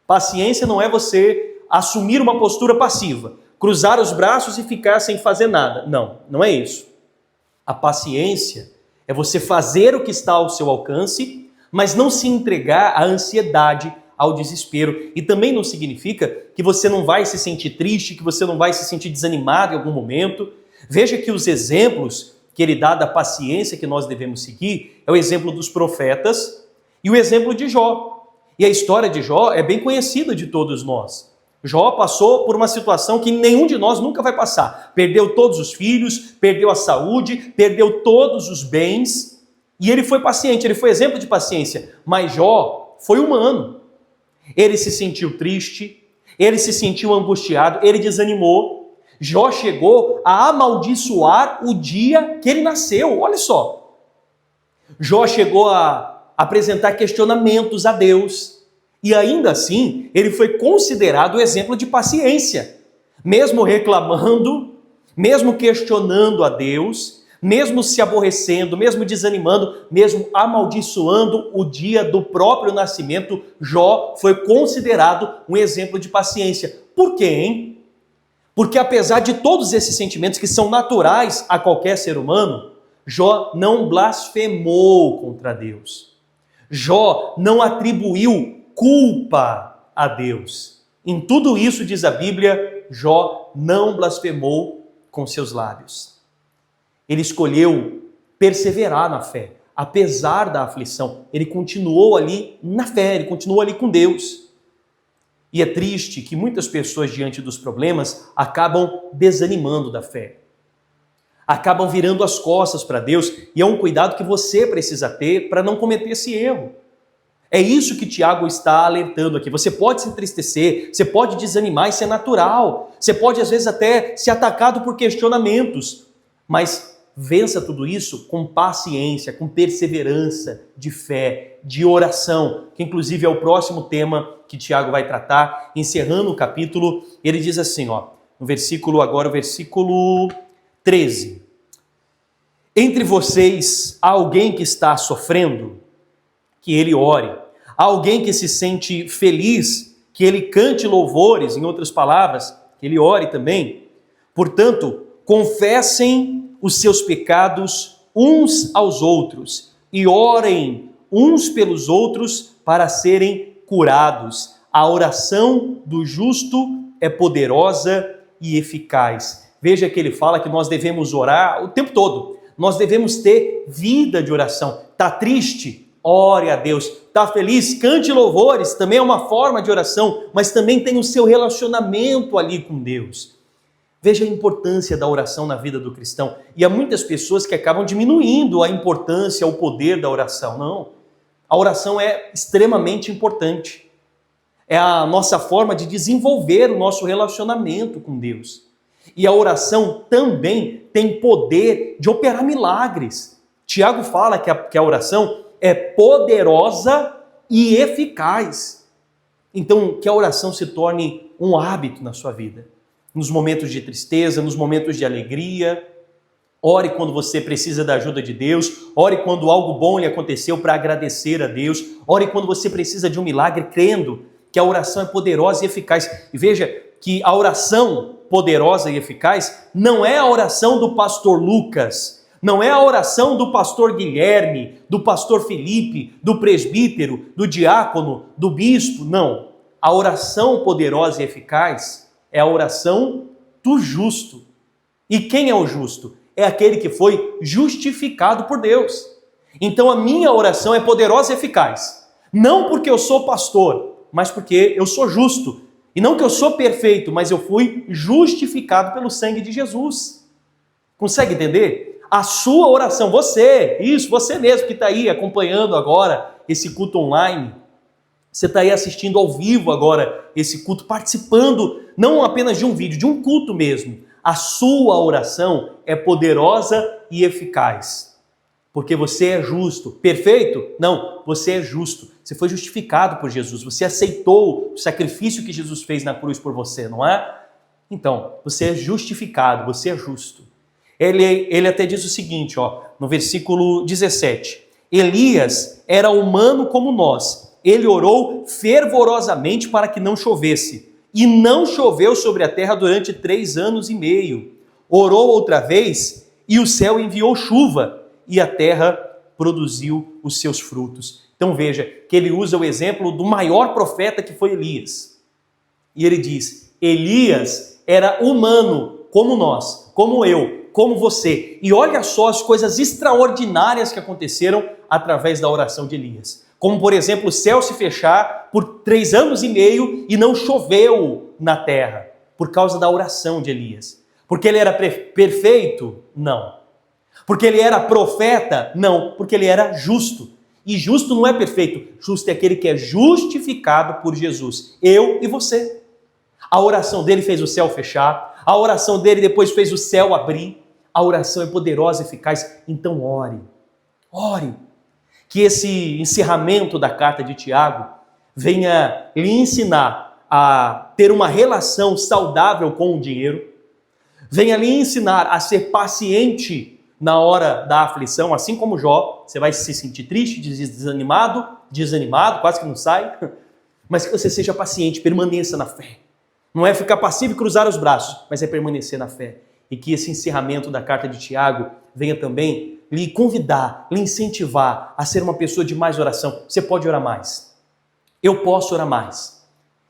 S1: Paciência não é você assumir uma postura passiva, cruzar os braços e ficar sem fazer nada. Não, não é isso. A paciência é você fazer o que está ao seu alcance, mas não se entregar à ansiedade, ao desespero. E também não significa que você não vai se sentir triste, que você não vai se sentir desanimado em algum momento. Veja que os exemplos que ele dá da paciência que nós devemos seguir é o exemplo dos profetas e o exemplo de Jó. E a história de Jó é bem conhecida de todos nós. Jó passou por uma situação que nenhum de nós nunca vai passar. Perdeu todos os filhos, perdeu a saúde, perdeu todos os bens. E ele foi paciente, ele foi exemplo de paciência. Mas Jó foi humano. Ele se sentiu triste, ele se sentiu angustiado, ele desanimou. Jó chegou a amaldiçoar o dia que ele nasceu. Olha só. Jó chegou a apresentar questionamentos a Deus. E ainda assim, ele foi considerado exemplo de paciência. Mesmo reclamando, mesmo questionando a Deus, mesmo se aborrecendo, mesmo desanimando, mesmo amaldiçoando o dia do próprio nascimento, Jó foi considerado um exemplo de paciência. Por quê, hein? Porque apesar de todos esses sentimentos que são naturais a qualquer ser humano, Jó não blasfemou contra Deus. Jó não atribuiu culpa a Deus. Em tudo isso, diz a Bíblia, Jó não blasfemou com seus lábios. Ele escolheu perseverar na fé, apesar da aflição. Ele continuou ali na fé, ele continuou ali com Deus. E é triste que muitas pessoas, diante dos problemas, acabam desanimando da fé. Acabam virando as costas para Deus, e é um cuidado que você precisa ter para não cometer esse erro. É isso que Tiago está alertando aqui. Você pode se entristecer, você pode desanimar, isso é natural. Você pode, às vezes, até ser atacado por questionamentos. Mas vença tudo isso com paciência, com perseverança de fé, de oração, que inclusive é o próximo tema que Tiago vai tratar. Encerrando o capítulo, ele diz assim, no versículo 13. Entre vocês há alguém que está sofrendo? Que ele ore. Há alguém que se sente feliz, que ele cante louvores, em outras palavras, que ele ore também. Portanto, confessem os seus pecados uns aos outros e orem uns pelos outros para serem curados. A oração do justo é poderosa e eficaz. Veja que ele fala que nós devemos orar o tempo todo. Nós devemos ter vida de oração. Está triste? Ore a Deus. Está feliz? Cante louvores. Também é uma forma de oração, mas também tem o seu relacionamento ali com Deus. Veja a importância da oração na vida do cristão. E há muitas pessoas que acabam diminuindo a importância, o poder da oração. Não. A oração é extremamente importante. É a nossa forma de desenvolver o nosso relacionamento com Deus. E a oração também tem poder de operar milagres. Tiago fala que a oração é poderosa e eficaz. Então, que a oração se torne um hábito na sua vida. Nos momentos de tristeza, nos momentos de alegria. Ore quando você precisa da ajuda de Deus. Ore quando algo bom lhe aconteceu para agradecer a Deus. Ore quando você precisa de um milagre, crendo que a oração é poderosa e eficaz. E veja que a oração poderosa e eficaz não é a oração do pastor Lucas, não é a oração do pastor Guilherme, do pastor Felipe, do presbítero, do diácono, do bispo, não. A oração poderosa e eficaz é a oração do justo. E quem é o justo? É aquele que foi justificado por Deus. Então a minha oração é poderosa e eficaz. Não porque eu sou pastor, mas porque eu sou justo. E não que eu sou perfeito, mas eu fui justificado pelo sangue de Jesus. Consegue entender? A sua oração, você mesmo que está aí acompanhando agora esse culto online, você está aí assistindo ao vivo agora esse culto, participando não apenas de um vídeo, de um culto mesmo. A sua oração é poderosa e eficaz. Porque você é justo. Perfeito? Não, você é justo. Você foi justificado por Jesus. Você aceitou o sacrifício que Jesus fez na cruz por você, não é? Então, você é justificado, você é justo. Ele até diz o seguinte, no versículo 17. Elias era humano como nós. Ele orou fervorosamente para que não chovesse. E não choveu sobre a terra durante 3 anos e meio. Orou outra vez e o céu enviou chuva e a terra produziu os seus frutos. Então veja que ele usa o exemplo do maior profeta que foi Elias. E ele diz, Elias era humano como nós, como eu, como você. E olha só as coisas extraordinárias que aconteceram através da oração de Elias. Como, por exemplo, o céu se fechar por 3 anos e meio e não choveu na terra, por causa da oração de Elias. Porque ele era perfeito? Não. Porque ele era profeta? Não. Porque ele era justo. E justo não é perfeito. Justo é aquele que é justificado por Jesus. Eu e você. A oração dele fez o céu fechar. A oração dele depois fez o céu abrir. A oração é poderosa e eficaz. Então ore. Ore. Que esse encerramento da carta de Tiago venha lhe ensinar a ter uma relação saudável com o dinheiro, venha lhe ensinar a ser paciente na hora da aflição, assim como Jó. Você vai se sentir triste, desanimado, quase que não sai, mas que você seja paciente, permaneça na fé. Não é ficar passivo e cruzar os braços, mas é permanecer na fé. E que esse encerramento da carta de Tiago venha também lhe convidar, lhe incentivar a ser uma pessoa de mais oração. Você pode orar mais. Eu posso orar mais.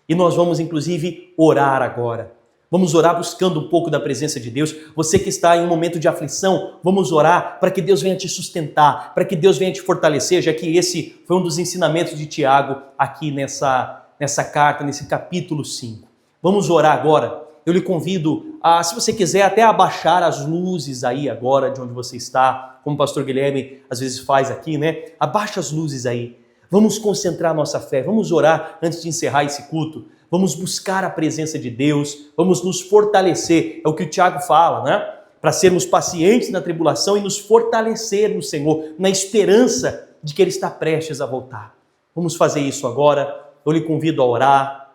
S1: E nós vamos, inclusive, orar agora. Vamos orar buscando um pouco da presença de Deus. Você que está em um momento de aflição, vamos orar para que Deus venha te sustentar, para que Deus venha te fortalecer, já que esse foi um dos ensinamentos de Tiago aqui nessa carta, nesse capítulo 5. Vamos orar agora. Eu lhe convido a, se você quiser, até abaixar as luzes aí agora de onde você está, como o pastor Guilherme às vezes faz aqui, né? Abaixa as luzes aí. Vamos concentrar a nossa fé, vamos orar antes de encerrar esse culto. Vamos buscar a presença de Deus, vamos nos fortalecer. É o que o Tiago fala, né? Para sermos pacientes na tribulação e nos fortalecer no Senhor, na esperança de que Ele está prestes a voltar. Vamos fazer isso agora. Eu lhe convido a orar.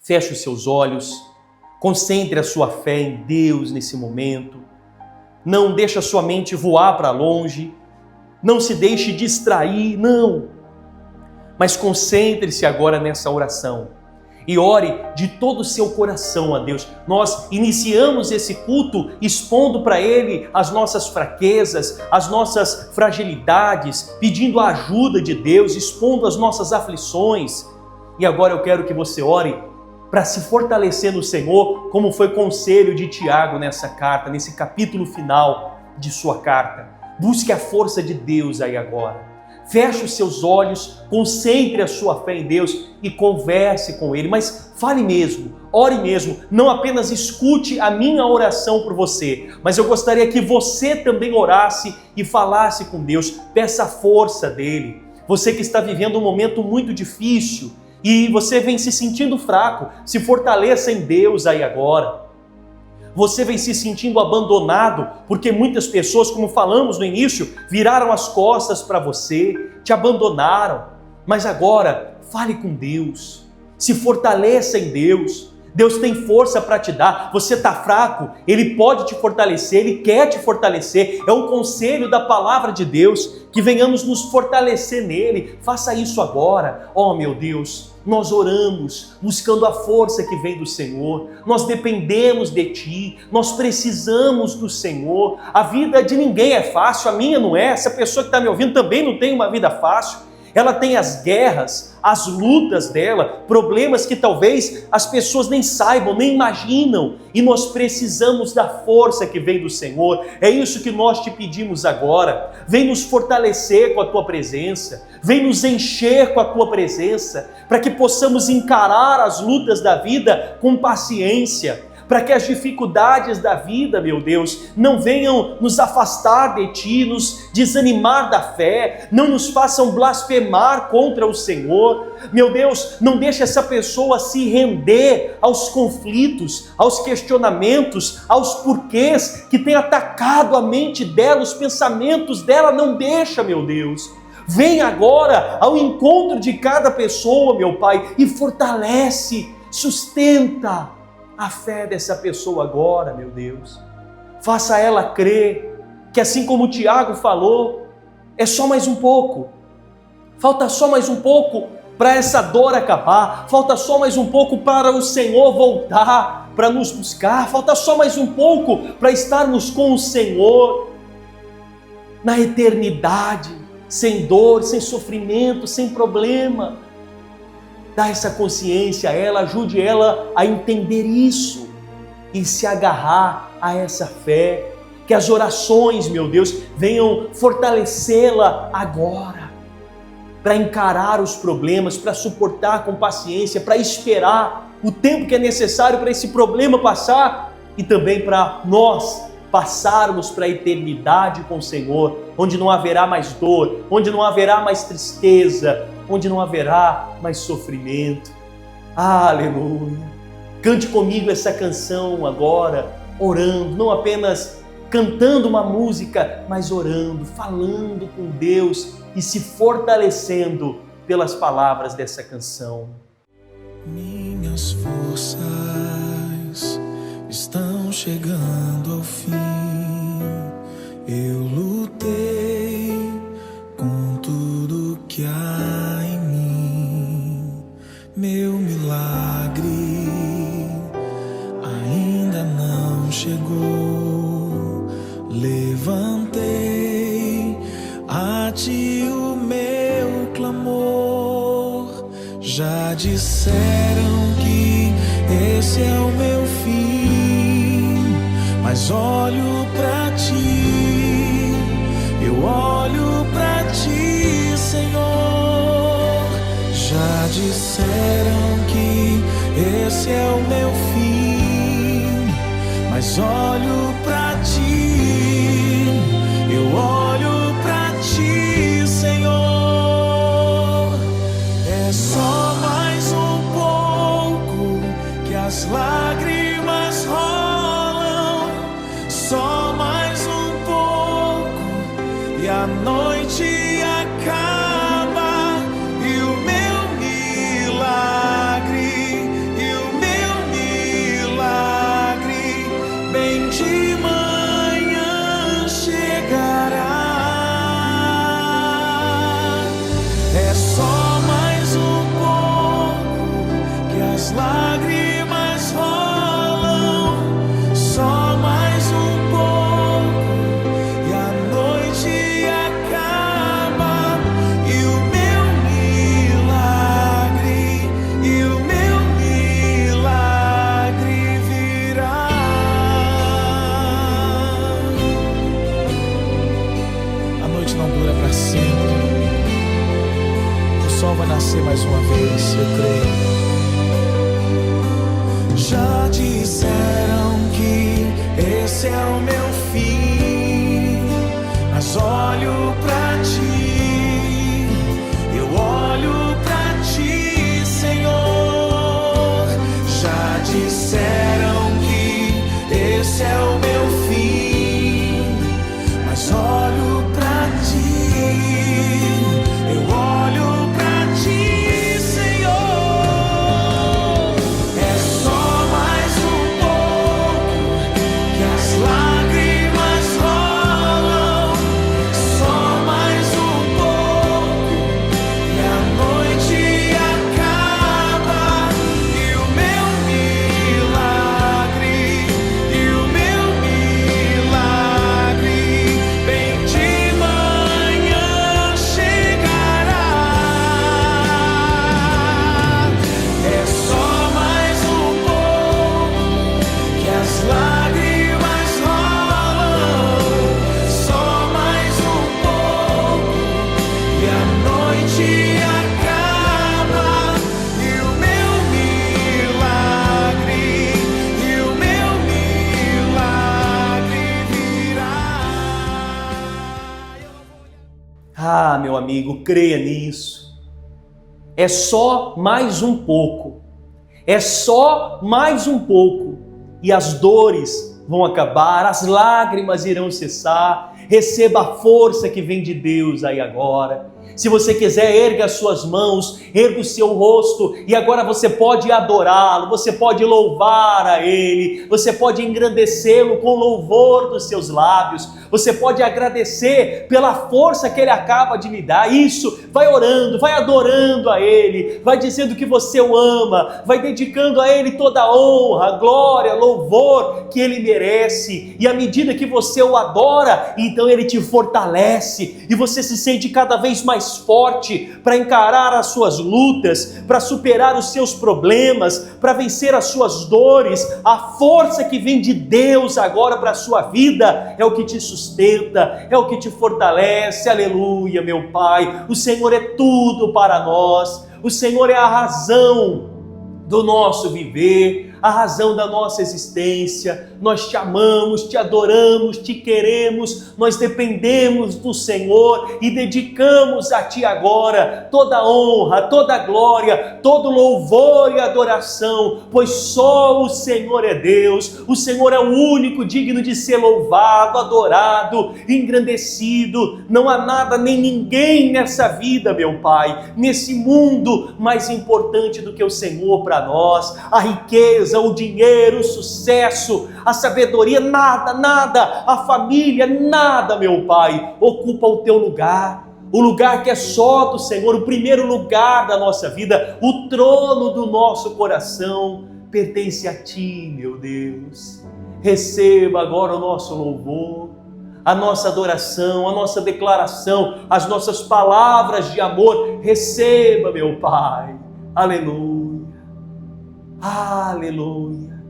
S1: Feche os seus olhos. Concentre a sua fé em Deus nesse momento. Não deixe a sua mente voar para longe. Não se deixe distrair, não. Mas concentre-se agora nessa oração. E ore de todo o seu coração a Deus. Nós iniciamos esse culto expondo para Ele as nossas fraquezas, as nossas fragilidades, pedindo a ajuda de Deus, expondo as nossas aflições. E agora eu quero que você ore para se fortalecer no Senhor, como foi conselho de Tiago nessa carta, nesse capítulo final de sua carta. Busque a força de Deus aí agora. Feche os seus olhos, concentre a sua fé em Deus e converse com Ele. Mas fale mesmo, ore mesmo, não apenas escute a minha oração por você, mas eu gostaria que você também orasse e falasse com Deus, peça a força dEle. Você que está vivendo um momento muito difícil e você vem se sentindo fraco, se fortaleça em Deus aí agora. Você vem se sentindo abandonado, porque muitas pessoas, como falamos no início, viraram as costas para você, te abandonaram. Mas agora, fale com Deus, se fortaleça em Deus. Deus tem força para te dar. Você está fraco, Ele pode te fortalecer, Ele quer te fortalecer. É um conselho da palavra de Deus, que venhamos nos fortalecer nele. Faça isso agora. Oh meu Deus, nós oramos buscando a força que vem do Senhor. Nós dependemos de Ti, nós precisamos do Senhor. A vida de ninguém é fácil, a minha não é. Essa pessoa que está me ouvindo também não tem uma vida fácil. Ela tem as guerras, as lutas dela, problemas que talvez as pessoas nem saibam, nem imaginam. E nós precisamos da força que vem do Senhor. É isso que nós te pedimos agora. Vem nos fortalecer com a Tua presença. Vem nos encher com a Tua presença, para que possamos encarar as lutas da vida com paciência. Para que as dificuldades da vida, meu Deus, não venham nos afastar de Ti, nos desanimar da fé, não nos façam blasfemar contra o Senhor. Meu Deus, não deixe essa pessoa se render aos conflitos, aos questionamentos, aos porquês que tem atacado a mente dela, os pensamentos dela. Não deixa, meu Deus. Vem agora ao encontro de cada pessoa, meu Pai, e fortalece, sustenta a fé dessa pessoa agora, meu Deus. Faça ela crer que, assim como o Tiago falou, é só mais um pouco. Falta só mais um pouco para essa dor acabar. Falta só mais um pouco para o Senhor voltar para nos buscar. Falta só mais um pouco para estarmos com o Senhor na eternidade, sem dor, sem sofrimento, sem problema. Dá essa consciência a ela, ajude ela a entender isso e se agarrar a essa fé. Que as orações, meu Deus, venham fortalecê-la agora, para encarar os problemas, para suportar com paciência, para esperar o tempo que é necessário para esse problema passar e também para nós passarmos para a eternidade com o Senhor, onde não haverá mais dor, onde não haverá mais tristeza, onde não haverá mais sofrimento. Aleluia! Cante comigo essa canção agora, orando, não apenas cantando uma música, mas orando, falando com Deus e se fortalecendo pelas palavras dessa canção.
S2: Minhas forças estão chegando ao fim. Eu lutei com tudo que há em mim. Meu milagre ainda não chegou. Levantei a Ti o meu clamor. Já disseram que esse é o meu fim, mas olho pra Ti, eu olho pra Ti, Senhor. Já disseram que esse é o meu fim, mas olho pra Ti, eu olho pra Ti, Senhor. É só mais um pouco que as lágrimas rolam, só mais um pouco e a noite acaba, e o meu milagre bem de manhã chegará. É só mais um pouco que as lágrimas rolam, só mais um pouco e a noite acaba, e o meu milagre virá. A noite não dura para sempre,
S1: amigo, creia nisso. É só mais um pouco. É só mais um pouco. E as dores vão acabar, as lágrimas irão cessar. Receba a força que vem de Deus aí agora. Se você quiser, erga as suas mãos, erga o seu rosto e agora você pode adorá-lo, você pode louvar a Ele, você pode engrandecê-lo com louvor dos seus lábios, você pode agradecer pela força que Ele acaba de lhe dar. Isso, vai orando, vai adorando a Ele, vai dizendo que você o ama, vai dedicando a Ele toda a honra, glória, louvor que Ele merece. E à medida que você o adora, então Ele te fortalece e você se sente cada vez mais forte para encarar as suas lutas, para superar os seus problemas, para vencer as suas dores. A força que vem de Deus agora para a sua vida é o que te sustenta, é o que te fortalece. Aleluia, meu Pai. O Senhor é tudo para nós. O Senhor é a razão do nosso viver, a razão da nossa existência. Nós te amamos, te adoramos, te queremos, nós dependemos do Senhor e dedicamos a Ti agora toda a honra, toda a glória, todo louvor e adoração, pois só o Senhor é Deus, o Senhor é o único digno de ser louvado, adorado, engrandecido. Não há nada nem ninguém nessa vida, meu Pai, nesse mundo mais importante do que o Senhor para nós. A riqueza, o dinheiro, o sucesso, a sabedoria, nada, a família, nada, meu Pai, ocupa o teu lugar, o lugar que é só do Senhor, o primeiro lugar da nossa vida, o trono do nosso coração pertence a Ti, meu Deus. Receba agora o nosso louvor, a nossa adoração, a nossa declaração, as nossas palavras de amor. Receba, meu Pai. Aleluia. Aleluia,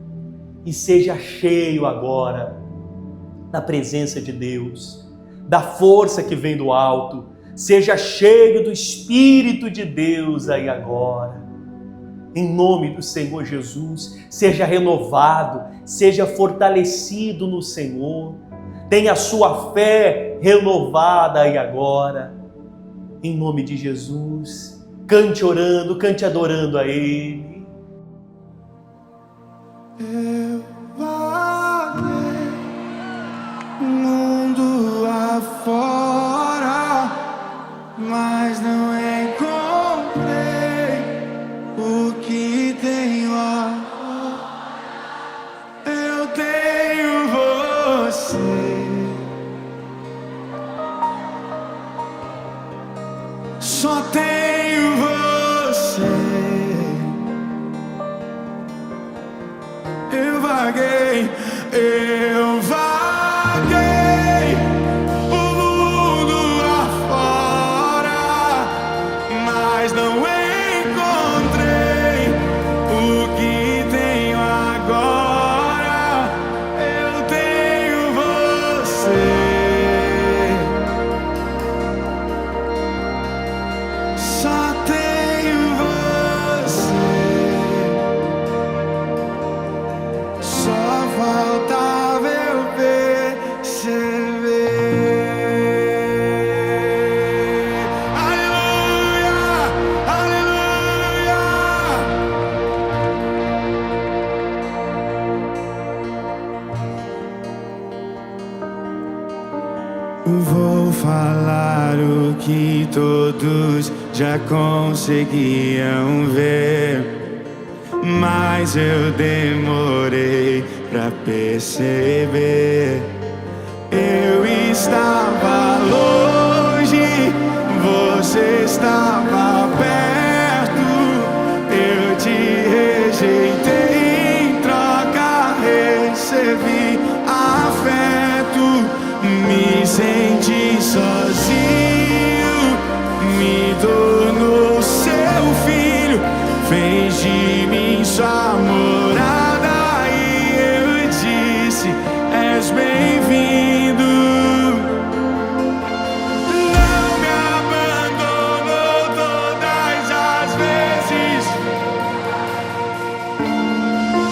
S1: e seja cheio agora da presença de Deus, da força que vem do alto, seja cheio do Espírito de Deus aí agora, em nome do Senhor Jesus. Seja renovado, seja fortalecido no Senhor, tenha a sua fé renovada aí agora, em nome de Jesus. Cante orando, cante adorando a Ele.
S2: Eu vaguei mundo afora, mas não encontrei o que tenho agora. Eu tenho você, só tenho você. Eu vaguei o mundo afora, mas não encontrei o que tenho agora. Eu tenho você, só tenho você. Só faltava eu perceber. Aleluia, aleluia. Vou falar o que todos já conseguiam ver, mas eu demorei pra perceber. Eu estava longe, você estava perto. Eu te rejeitei, em troca recebi afeto. Me senti sozinho, me tornou seu filho, fez de mim sua morada, e eu disse: és bem-vindo. Não me abandonou todas as vezes,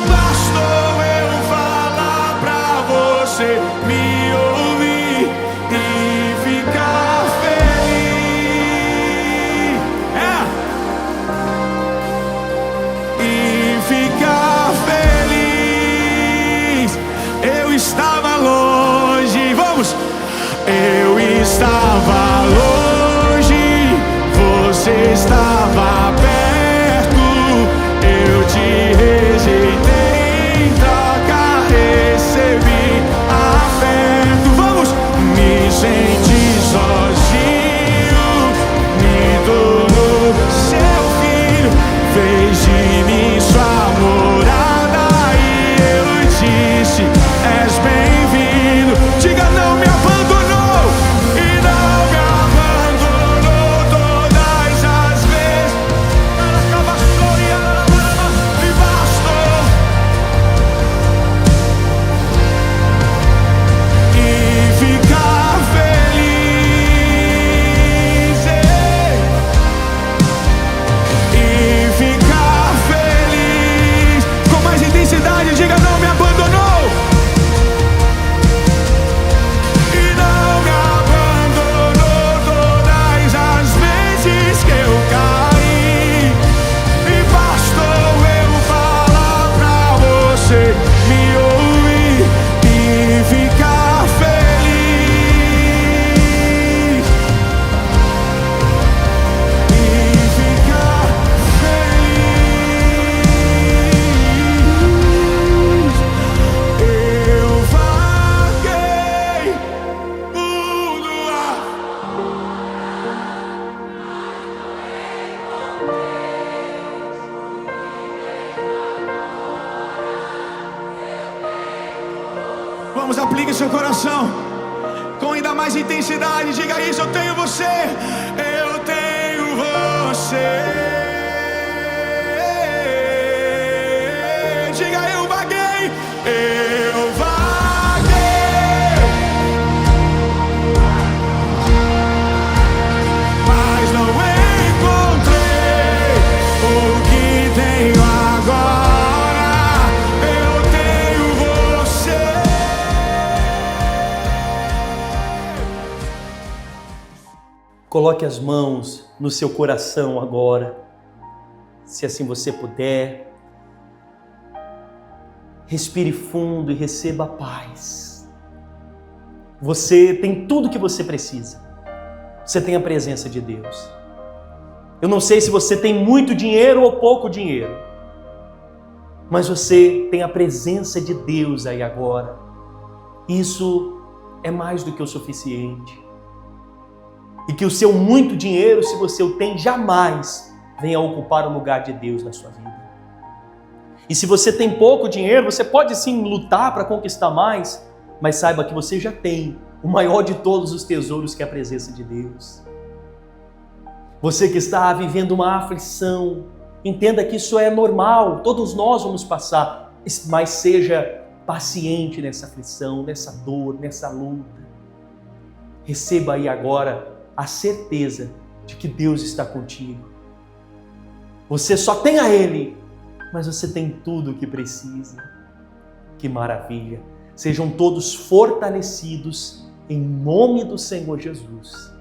S2: bastou eu falar pra você me ouvir e ficar feliz. estava longe, você estava perto. Eu te rejeitei, em troca recebi afeto. Vamos! Me senti sozinho, me tornou seu filho, fez de mim sua morada e eu disse: és bem-vindo. Diga: não me abandonou e não me abandonou todas as vezes. Me bastou e ficar feliz, e ficar feliz. Com mais intensidade, diga: não me abandonou. E não me abandonou todas as vezes que eu caí. E bastou eu falar pra você me ouvir e ficar feliz. E ficar feliz. Eu vaguei por ar. Vamos, aplique seu coração com ainda mais intensidade. Diga isso: eu tenho você, eu tenho você. Diga: eu vaguei, eu vaguei, mas não encontrei o que tenho agora. Eu tenho você.
S1: Coloque as mãos no seu coração agora, se assim você puder. Respire fundo e receba a paz. Você tem tudo que você precisa. Você tem a presença de Deus. Eu não sei se você tem muito dinheiro ou pouco dinheiro, mas você tem a presença de Deus aí agora. Isso é mais do que o suficiente. E que o seu muito dinheiro, se você o tem, jamais venha ocupar o lugar de Deus na sua vida. E se você tem pouco dinheiro, você pode sim lutar para conquistar mais, mas saiba que você já tem o maior de todos os tesouros, que é a presença de Deus. Você que está vivendo uma aflição, entenda que isso é normal, todos nós vamos passar, mas seja paciente nessa aflição, nessa dor, nessa luta. Receba aí agora a certeza de que Deus está contigo. Você só tem a Ele, mas você tem tudo o que precisa. Que maravilha! Sejam todos fortalecidos em nome do Senhor Jesus.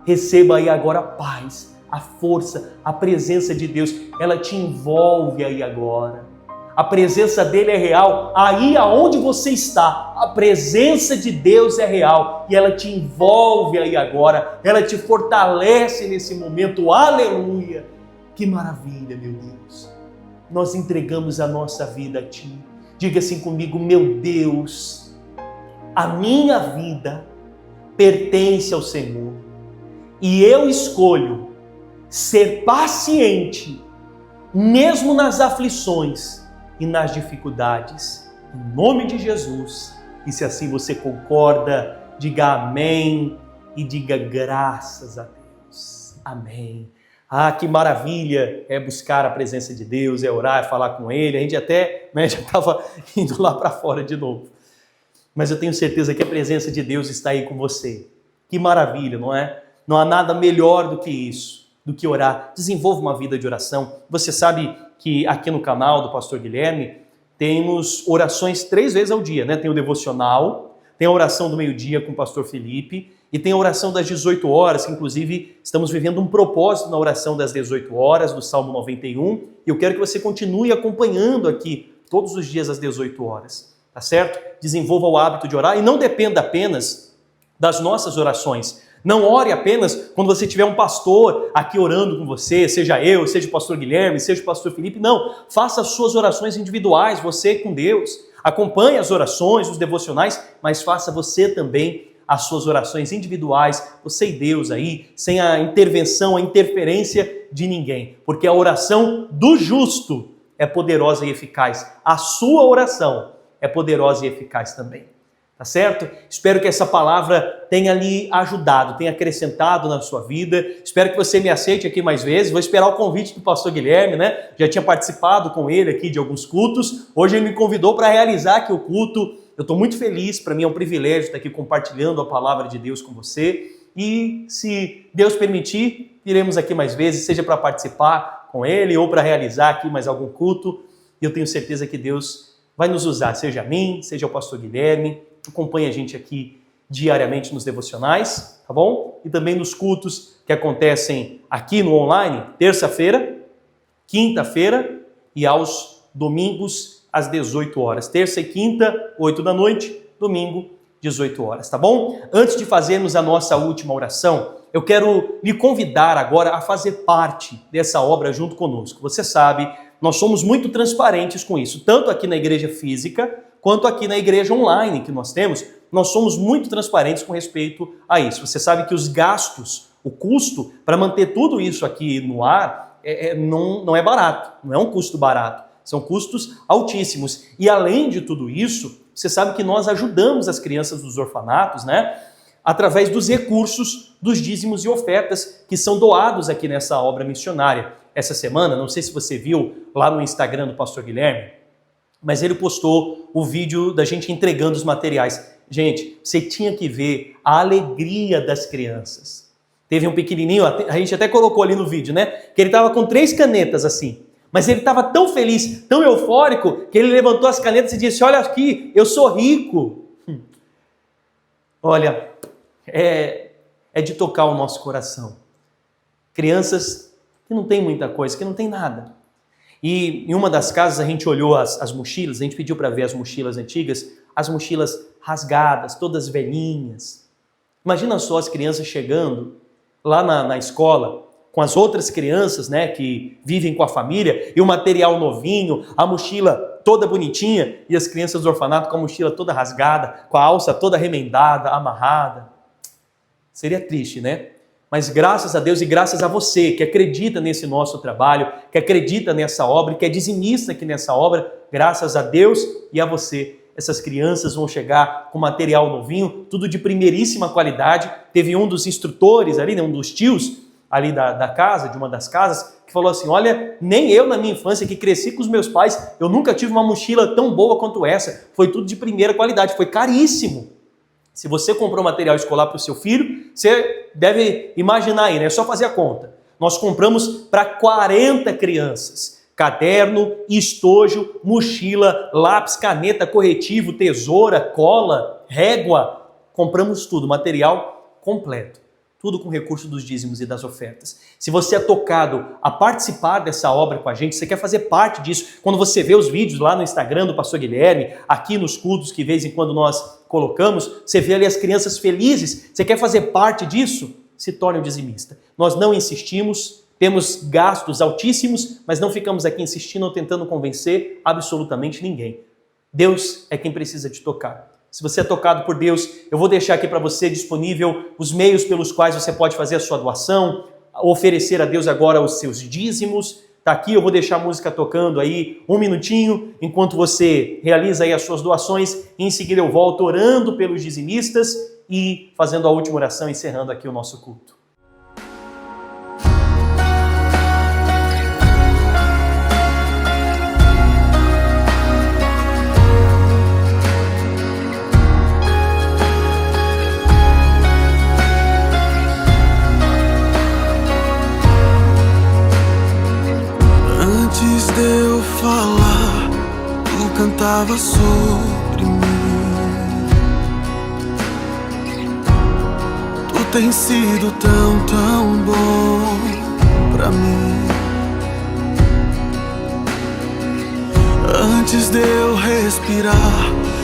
S1: Receba aí agora a paz, a força, a presença de Deus. Ela te envolve aí agora. A presença dele é real. Aí aonde você está, a presença de Deus é real. E ela te envolve aí agora. Ela te fortalece nesse momento. Aleluia! Que maravilha, meu Deus. Nós entregamos a nossa vida a Ti. Diga assim comigo: meu Deus, a minha vida pertence ao Senhor. E eu escolho ser paciente, mesmo nas aflições e nas dificuldades, em nome de Jesus. E se assim você concorda, diga amém e diga graças a Deus. Amém. Ah, que maravilha é buscar a presença de Deus, é orar, é falar com Ele. A gente até já estava indo lá para fora de novo. Mas eu tenho certeza que a presença de Deus está aí com você. Que maravilha, não é? Não há nada melhor do que isso, do que orar. Desenvolva uma vida de oração. Você sabe que aqui no canal do Pastor Guilherme temos orações 3 vezes ao dia, né? Tem o devocional, tem a oração do meio-dia com o Pastor Felipe e tem a oração das 18 horas, que inclusive estamos vivendo um propósito na oração das 18 horas, do Salmo 91, e eu quero que você continue acompanhando aqui todos os dias às 18 horas, tá certo? Desenvolva o hábito de orar e não dependa apenas das nossas orações. Não ore apenas quando você tiver um pastor aqui orando com você, seja eu, seja o pastor Guilherme, seja o pastor Felipe. Não, faça as suas orações individuais, você com Deus. Acompanhe as orações, os devocionais, mas faça você também as suas orações individuais, você e Deus aí, sem a intervenção, a interferência de ninguém. Porque a oração do justo é poderosa e eficaz. A sua oração é poderosa e eficaz também. Tá certo? Espero que essa palavra tenha lhe ajudado, tenha acrescentado na sua vida. Espero que você me aceite aqui mais vezes. Vou esperar o convite do pastor Guilherme, né? Já tinha participado com ele aqui de alguns cultos. Hoje ele me convidou para realizar aqui o culto. Eu estou muito feliz, para mim é um privilégio estar aqui compartilhando a palavra de Deus com você. E se Deus permitir, iremos aqui mais vezes, seja para participar com ele ou para realizar aqui mais algum culto. E eu tenho certeza que Deus vai nos usar, seja a mim, seja o pastor Guilherme. Acompanhe a gente aqui diariamente nos devocionais, tá bom? E também nos cultos que acontecem aqui no online, terça-feira, quinta-feira e aos domingos às 18 horas. Terça e quinta, 8 da noite, domingo, 18 horas, tá bom? Antes de fazermos a nossa última oração, eu quero lhe convidar agora a fazer parte dessa obra junto conosco. Você sabe, nós somos muito transparentes com isso, tanto aqui na igreja física, quanto aqui na igreja online que nós temos, nós somos muito transparentes com respeito a isso. Você sabe que os gastos, o custo para manter tudo isso aqui no ar não é barato, não é um custo barato, são custos altíssimos. E além de tudo isso, você sabe que nós ajudamos as crianças dos orfanatos, né? Através dos recursos dos dízimos e ofertas que são doados aqui nessa obra missionária. Essa semana, não sei se você viu lá no Instagram do pastor Guilherme, mas ele postou o vídeo da gente entregando os materiais. Gente, você tinha que ver a alegria das crianças. Teve um pequenininho, a gente até colocou ali no vídeo, né? Que ele estava com 3 canetas assim. Mas ele estava tão feliz, tão eufórico, que ele levantou as canetas e disse, olha aqui, eu sou rico. Olha, é de tocar o nosso coração. Crianças que não tem muita coisa, que não tem nada. E em uma das casas a gente olhou as mochilas, a gente pediu para ver as mochilas antigas, as mochilas rasgadas, todas velhinhas. Imagina só as crianças chegando lá na escola, com as outras crianças, né, que vivem com a família, e o material novinho, a mochila toda bonitinha, e as crianças do orfanato com a mochila toda rasgada, com a alça toda remendada, amarrada. Seria triste, né? Mas graças a Deus e graças a você que acredita nesse nosso trabalho, que acredita nessa obra, que é dizimista aqui nessa obra, graças a Deus e a você, essas crianças vão chegar com material novinho, tudo de primeiríssima qualidade. Teve um dos instrutores ali, né, um dos tios ali da casa, de uma das casas, que falou assim, olha, nem eu na minha infância que cresci com os meus pais, eu nunca tive uma mochila tão boa quanto essa, foi tudo de primeira qualidade, foi caríssimo. Se você comprou material escolar para o seu filho, você deve imaginar aí, né? É só fazer a conta. Nós compramos para 40 crianças. Caderno, estojo, mochila, lápis, caneta, corretivo, tesoura, cola, régua. Compramos tudo, material completo. Tudo com recurso dos dízimos e das ofertas. Se você é tocado a participar dessa obra com a gente, você quer fazer parte disso, quando você vê os vídeos lá no Instagram do pastor Guilherme, aqui nos cultos que de vez em quando nós colocamos, você vê ali as crianças felizes, você quer fazer parte disso? Se torne um dizimista. Nós não insistimos, temos gastos altíssimos, mas não ficamos aqui insistindo ou tentando convencer absolutamente ninguém. Deus é quem precisa te tocar. Se você é tocado por Deus, eu vou deixar aqui para você disponível os meios pelos quais você pode fazer a sua doação, oferecer a Deus agora os seus dízimos. Tá aqui, eu vou deixar a música tocando aí 1 minutinho, enquanto você realiza aí as suas doações. E em seguida eu volto orando pelos dizimistas e fazendo a última oração, encerrando aqui o nosso culto.
S2: Antes de eu falar, tu cantava sobre mim. Tu tens sido tão, tão bom pra mim. Antes de eu respirar,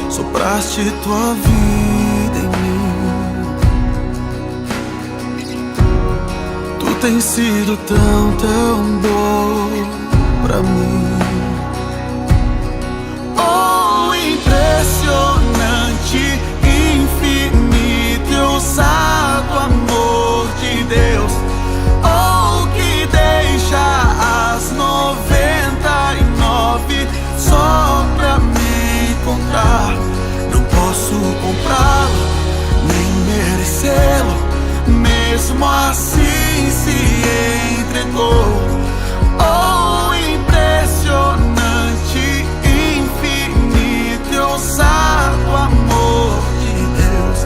S2: sopraste tua vida em mim.
S4: tem sido tão, tão bom pra mim. Oh, impressionante, infinito e ousado amor de Deus. Oh, que deixa as 99 só pra me encontrar. Não posso comprá-lo, nem merecê-lo, mesmo assim se entregou. Oh, impressionante, infinito e ousado amor de Deus.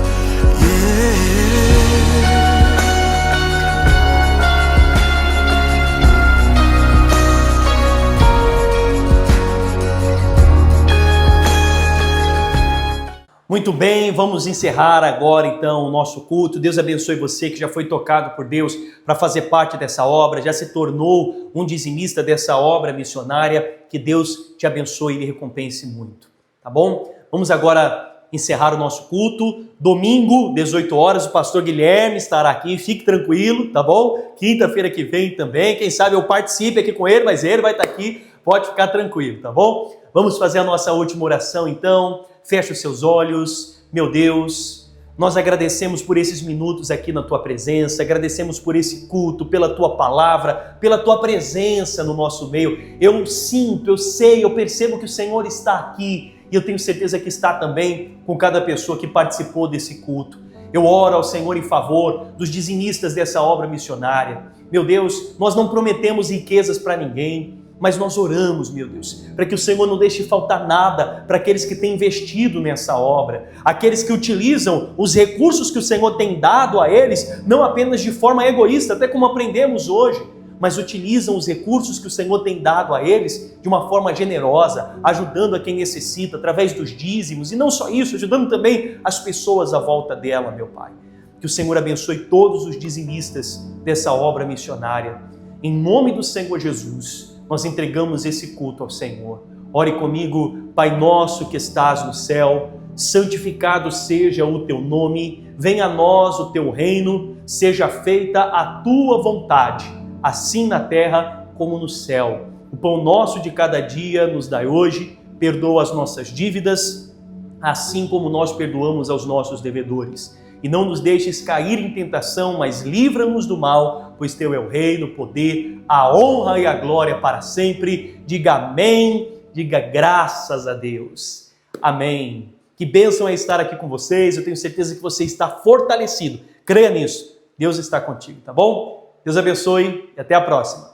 S1: Muito bem, vamos encerrar agora então o nosso culto. Deus abençoe você que já foi tocado por Deus para fazer parte dessa obra, já se tornou um dizimista dessa obra missionária. Que Deus te abençoe e lhe recompense muito, tá bom? Vamos agora encerrar o nosso culto. Domingo, 18 horas, o pastor Guilherme estará aqui, fique tranquilo, tá bom? Quinta-feira que vem também, quem sabe eu participe aqui com ele, mas ele vai estar aqui, pode ficar tranquilo, tá bom? Vamos fazer a nossa última oração então. Feche os seus olhos. Meu Deus, nós agradecemos por esses minutos aqui na Tua presença, agradecemos por esse culto, pela Tua palavra, pela Tua presença no nosso meio. Eu sinto, eu sei, eu percebo que o Senhor está aqui e eu tenho certeza que está também com cada pessoa que participou desse culto. Eu oro ao Senhor em favor dos dizimistas dessa obra missionária. Meu Deus, nós não prometemos riquezas para ninguém, mas nós oramos, meu Deus, para que o Senhor não deixe faltar nada para aqueles que têm investido nessa obra, aqueles que utilizam os recursos que o Senhor tem dado a eles, não apenas de forma egoísta, até como aprendemos hoje, mas utilizam os recursos que o Senhor tem dado a eles de uma forma generosa, ajudando a quem necessita, através dos dízimos, e não só isso, ajudando também as pessoas à volta dela, meu Pai. Que o Senhor abençoe todos os dizimistas dessa obra missionária. Em nome do Senhor Jesus, nós entregamos esse culto ao Senhor. Ore comigo. Pai nosso que estás no céu, santificado seja o teu nome, venha a nós o teu reino, seja feita a tua vontade, assim na terra como no céu. O pão nosso de cada dia nos dai hoje, perdoa as nossas dívidas, assim como nós perdoamos aos nossos devedores. E não nos deixes cair em tentação, mas livra-nos do mal, pois teu é o reino, o poder, a honra e a glória para sempre. Diga amém, diga graças a Deus. Amém. Que bênção é estar aqui com vocês, eu tenho certeza que você está fortalecido. Creia nisso, Deus está contigo, tá bom? Deus abençoe e até a próxima.